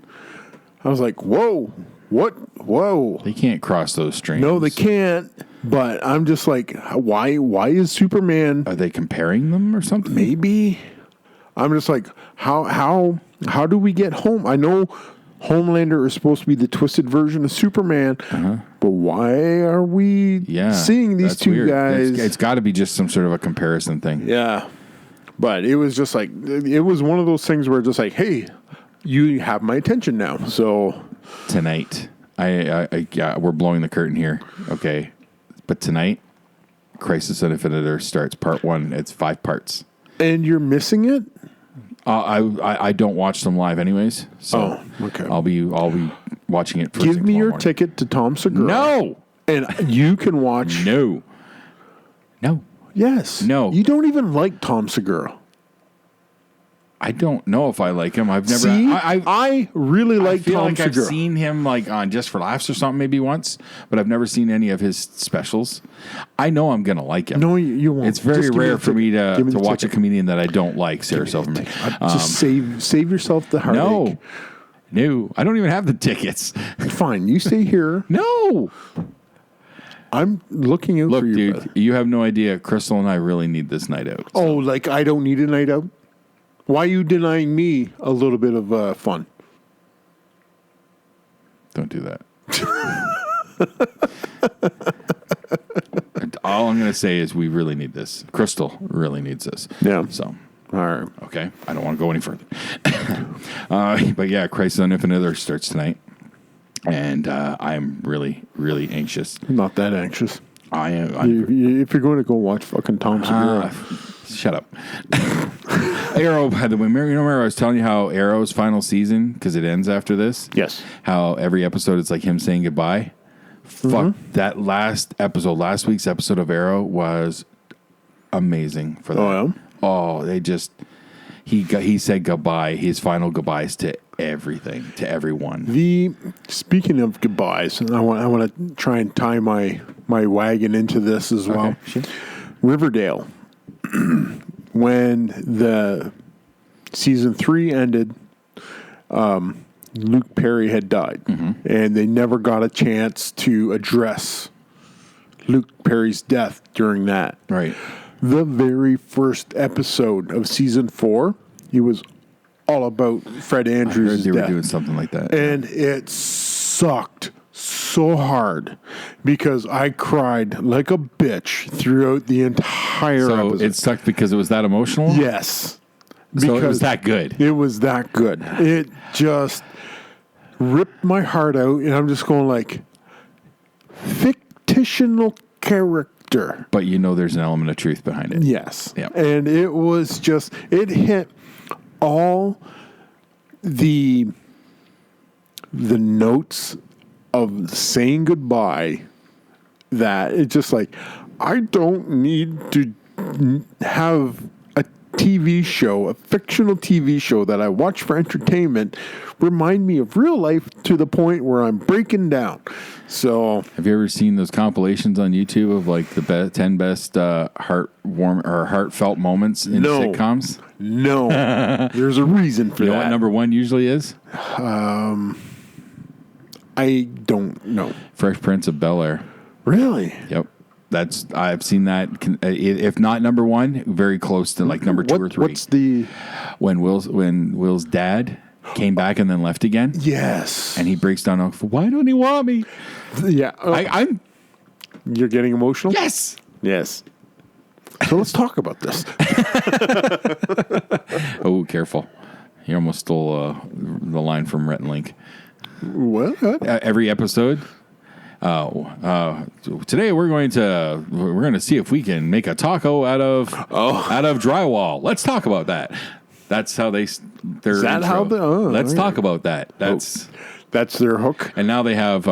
I was like, whoa, what? Whoa. they can't cross those streams. No, they can't. But I'm just like, why is Superman Are they comparing them or something? maybe? I'm just like, how do we get home? I know Homelander is supposed to be the twisted version of Superman, but why are we seeing these that's two weird. guys? It's got to be just some sort of a comparison thing. Yeah. But it was just like, it was one of those things where just like, hey, you have my attention now. So Tonight, we're blowing the curtain here. Okay. But tonight, Crisis on Infinite Earth starts part 1. It's 5 parts. and you're missing it? I don't watch them live anyways. So okay. I'll be watching it first Give thing me tomorrow your morning. ticket to Tom Segura. No. And you can watch. No. Yes. No. You don't even like Tom Segura. I don't know if I like him. I've never. See, I I really I like feel Tom like Segura. I've seen him like on Just for Laughs or something maybe once, but I've never seen any of his specials. I know I'm gonna like him. No, you won't. It's very Just give me rare the for me ticket. Give me to the watch a ticket. comedian that I don't like, Sarah Silverman. Just save yourself the heartache. No, I don't even have the tickets. Fine, you stay here. No. I'm looking out Look, for you. dude, brother. you have no idea. Crystal and I really need this night out. Oh, like I don't need a night out? Why are you denying me a little bit of fun? Don't do that. All I'm going to say is we really need this. Crystal really needs this. Yeah. So, All right. okay. I don't want to go any further. But yeah, Crisis on Infinite Earth starts tonight. And I'm really, really anxious. I'm not that anxious. I am. If you're going to go watch fucking Tom Segura. Shut up. Arrow, by the way, remember I was telling you how Arrow's final season, because it ends after this? Yes. How every episode it's like him saying goodbye? Fuck, that last week's episode of Arrow was amazing for that. Oh, yeah? Oh, they just, he said goodbye, his final goodbyes to everything, to everyone. Speaking of goodbyes, I want to try and tie my wagon into this as well. Sure. Riverdale. When the season 3 ended, Luke Perry had died, and they never got a chance to address Luke Perry's death during that. Right. The very first episode of season 4, it was all about Fred I Andrews' heard they death. were doing something like that. And it sucked so hard because I cried like a bitch throughout the entire So episode. it sucked because it was that emotional? Yes. So it was that good. It was that good. It just ripped my heart out, and I'm just going like, fictional character. But you know there's an element of truth behind it. Yes. Yep. And it was just, it hit all the notes of saying goodbye that it's just like, I don't need to have a TV show, a fictional TV show that I watch for entertainment, remind me of real life to the point where I'm breaking down. So, Have you ever seen those compilations on YouTube of like the 10 best heartfelt moments in sitcoms? no, there's a reason for You know that. what number 1 usually is? I don't know. Fresh Prince of Bel-Air. Really? Yep. I've seen that. If not number 1, very close to like number 2 or 3. What's the... When Will's dad came back and then left again, Yes. and he breaks down. Why don't he want me? Yeah. I'm You're getting emotional? yes. Yes. So let's talk about this. Oh, careful! You almost stole the line from Rhett and Link. What? Every episode. Today we're going to see if we can make a taco out of drywall. Let's talk about that. That's how their Is that intro. how Let's okay. talk about that. That's That's their hook? and now they have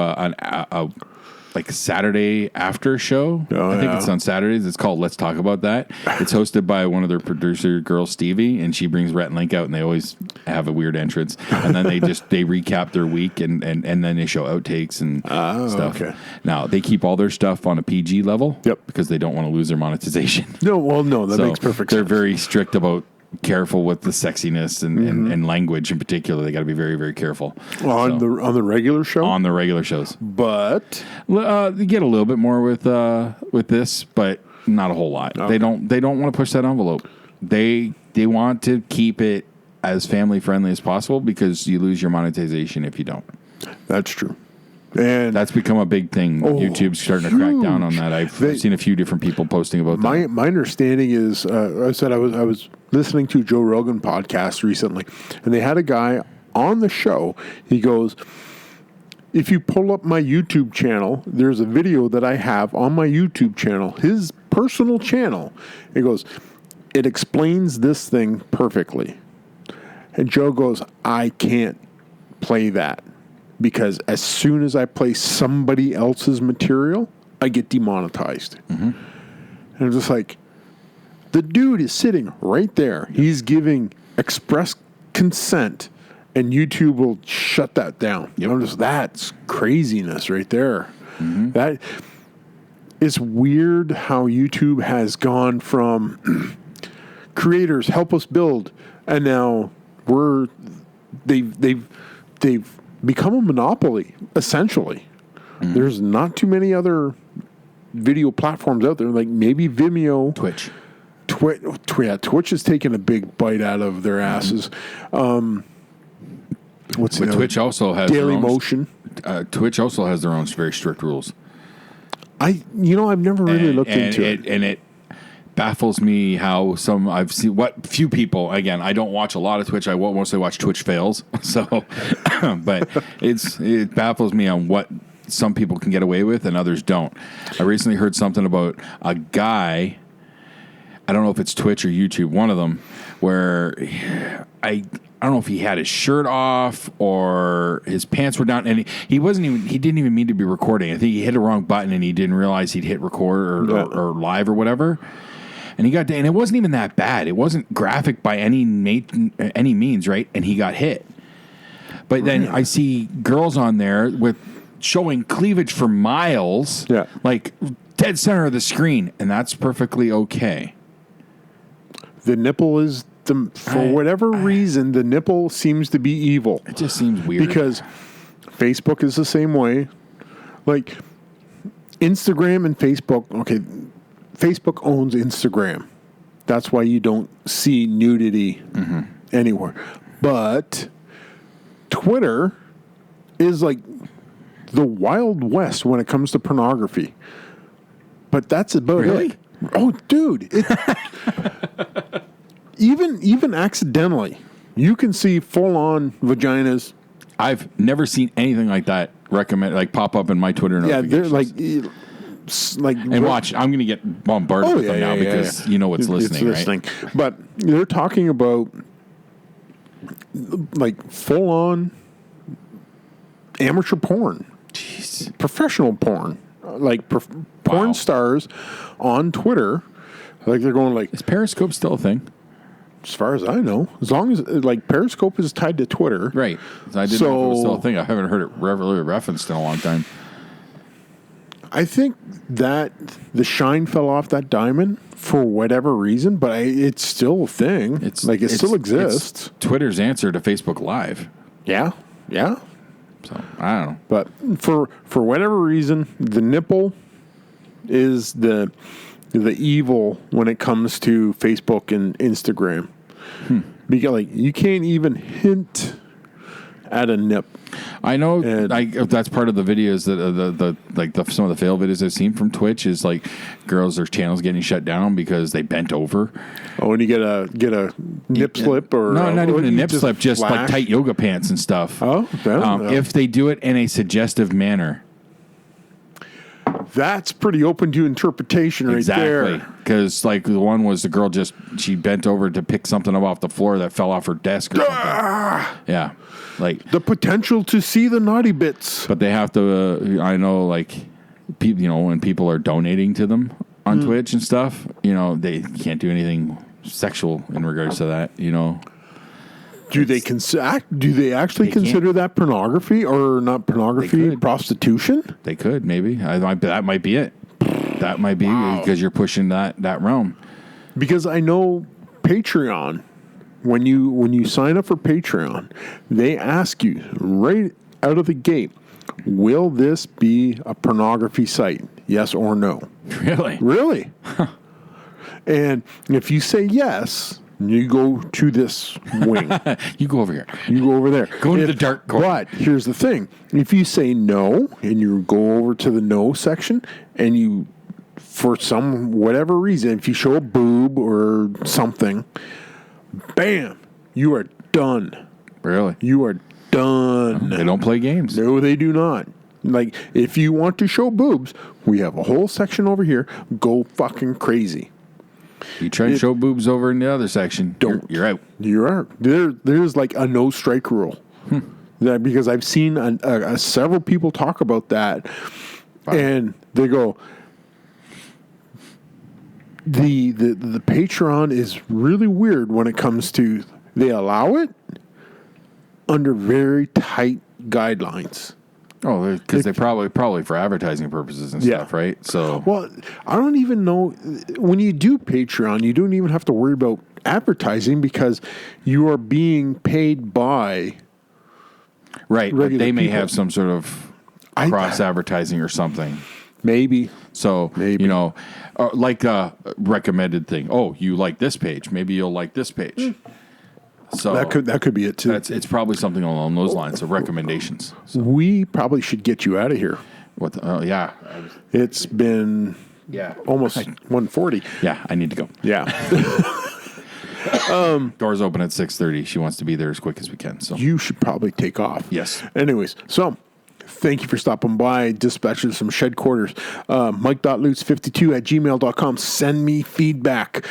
like Saturday after show. Oh, I think it's on Saturdays. It's called Let's Talk About That. It's hosted by one of their producer girls, Stevie, and she brings Rhett and Link out, and they always have a weird entrance. And then they recap their week, and then they show outtakes and stuff. Okay. Now, they keep all their stuff on a PG level. Yep. Because they don't want to lose their monetization. No, that makes perfect sense. They're very strict about careful with the sexiness and language in particular. They got to be very, very careful. On the regular show? On the regular shows. But you get a little bit more with this, but not a whole lot. Okay. They don't want to push that envelope. They want to keep it as family friendly as possible because you lose your monetization if you don't. That's true. And that's become a big thing. YouTube's starting to crack down on that. I've seen a few different people posting about that. My understanding is, I said I was listening to Joe Rogan podcast recently, and they had a guy on the show. He goes, if you pull up my YouTube channel, there's a video that I have on my YouTube channel, his personal channel. He goes, it explains this thing perfectly. And Joe goes, I can't play that. Because as soon as I play somebody else's material, I get demonetized. Mm-hmm. And I'm just like, the dude is sitting right there. He's giving express consent, and YouTube will shut that down. Yep. That's craziness right there. Mm-hmm. That is weird how YouTube has gone from creators help us build, and now they've become a monopoly, essentially. Mm-hmm. There's not too many other video platforms out there, like maybe Vimeo. Twitch. Twitch has taken a big bite out of their asses. Twitch also has Daily Motion. Twitch also has their own very strict rules. I've never really looked into it. And it baffles me how I've seen what few people, again, I don't watch a lot of Twitch. I mostly watch Twitch fails. So, but it baffles me on what some people can get away with and others don't. I recently heard something about a guy, I don't know if it's Twitch or YouTube, one of them, where I don't know if he had his shirt off or his pants were down, and he didn't even mean to be recording. I think he hit a wrong button and he didn't realize he'd hit record or live or whatever. And and it wasn't even that bad. It wasn't graphic by any means, right? And he got hit. But then I see girls on there with showing cleavage for miles, like dead center of the screen, and that's perfectly okay. The nipple is for whatever reason, the nipple seems to be evil. It just seems weird because Facebook is the same way. Like Instagram and Facebook. Okay. Facebook owns Instagram. That's why you don't see nudity anywhere. But Twitter is like the Wild West when it comes to pornography. But that's about it. Oh, dude. Even accidentally, you can see full-on vaginas. I've never seen anything like that pop up in my Twitter notifications. Yeah, they're and watch, I'm going to get bombarded with them now because you know what's listening, right? But they're talking about like full-on amateur porn. Jeez. Professional porn. Like porn stars on Twitter. Like they're going like... Is Periscope still a thing? As far as I know. As long as Periscope is tied to Twitter. Right. I didn't know if it was still a thing. I haven't heard it really referenced in a long time. I think that the shine fell off that diamond for whatever reason, but it's still a thing. It still exists. It's Twitter's answer to Facebook Live. Yeah. So I don't know, but for whatever reason, the nipple is the evil when it comes to Facebook and Instagram. Because you can't even hint at a nip. I know that's part of the videos that some of the fail videos I've seen from Twitch is like girls, their channels getting shut down because they bent over. Oh, and you get a nip slip or not even a nip slip, just like tight yoga pants and stuff. Oh, if they do it in a suggestive manner. That's pretty open to interpretation right there. Exactly. Because the one was the girl she bent over to pick something up off the floor that fell off her desk or something. Yeah. The potential to see the naughty bits. But they have to, I know, people, when people are donating to them on Twitch and stuff, they can't do anything sexual in regards to that. Do they actually consider that pornography or not pornography? Prostitution? They could maybe. That might be it. That might be because you're pushing that realm. Because I know Patreon. When you sign up for Patreon, they ask you right out of the gate, will this be a pornography site? Yes or no? Really? Really? And if you say yes, you go to this wing. You go over here. You go over there. Go into the dark corner. But here's the thing. If you say no and you go over to the no section and you, for some whatever reason, if you show a boob or something, bam, you are done. Really? You are done. They don't play games. No, they do not. Like, if you want to show boobs, we have a whole section over here. Go fucking crazy. You try to show boobs over in the other section, you're out. You're out. There's like a no strike rule. That because I've seen several people talk about that, and they go, the Patreon is really weird when it comes to they allow it under very tight guidelines. Oh, because they probably for advertising purposes and stuff, right? So, well, I don't even know when you do Patreon, you don't even have to worry about advertising because you are being paid by right. But they may people. have some sort of cross advertising or something. Maybe. So like a recommended thing. Oh, you like this page? Maybe you'll like this page. So that could be it too. It's probably something along those lines of recommendations. So. We probably should get you out of here. What? Yeah. It's been almost 1:40. Yeah, I need to go. Yeah. Doors open at 6:30. She wants to be there as quick as we can. So you should probably take off. Yes. Anyways, so thank you for stopping by. Dispatches from Shed Quarters. Mike.lutz52@gmail.com. Send me feedback.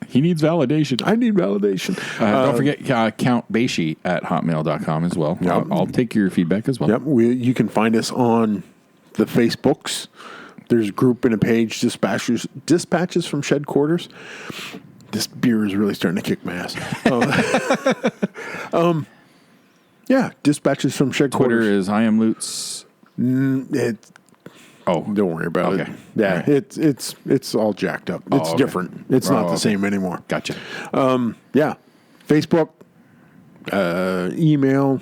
He needs validation. I need validation. Don't forget Count Beishi at hotmail.com as well. Yep. I'll take your feedback as well. Yep. You can find us on the Facebooks. There's a group and a page, Dispatches from Shed Quarters. This beer is really starting to kick my ass. Yeah, Dispatches from Shed Twitter Quarters. is I am Lutz. Don't worry about it. Yeah, right. it's all jacked up. It's different. It's not the same anymore. Gotcha. Yeah, Facebook, email,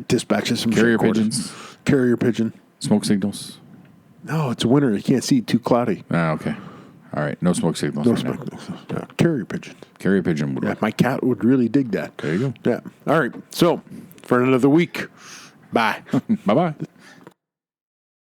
dispatches from Carrier Shed Quarters. pigeons. Carrier pigeon. Smoke signals. No, it's winter. You can't see. Too cloudy. Okay. All right. No smoke signals. No right smoke. now. Yeah, carrier pigeon. Carrier pigeon would work. My cat would really dig that. There you go. Yeah. All right. So for another week. Bye. Bye-bye.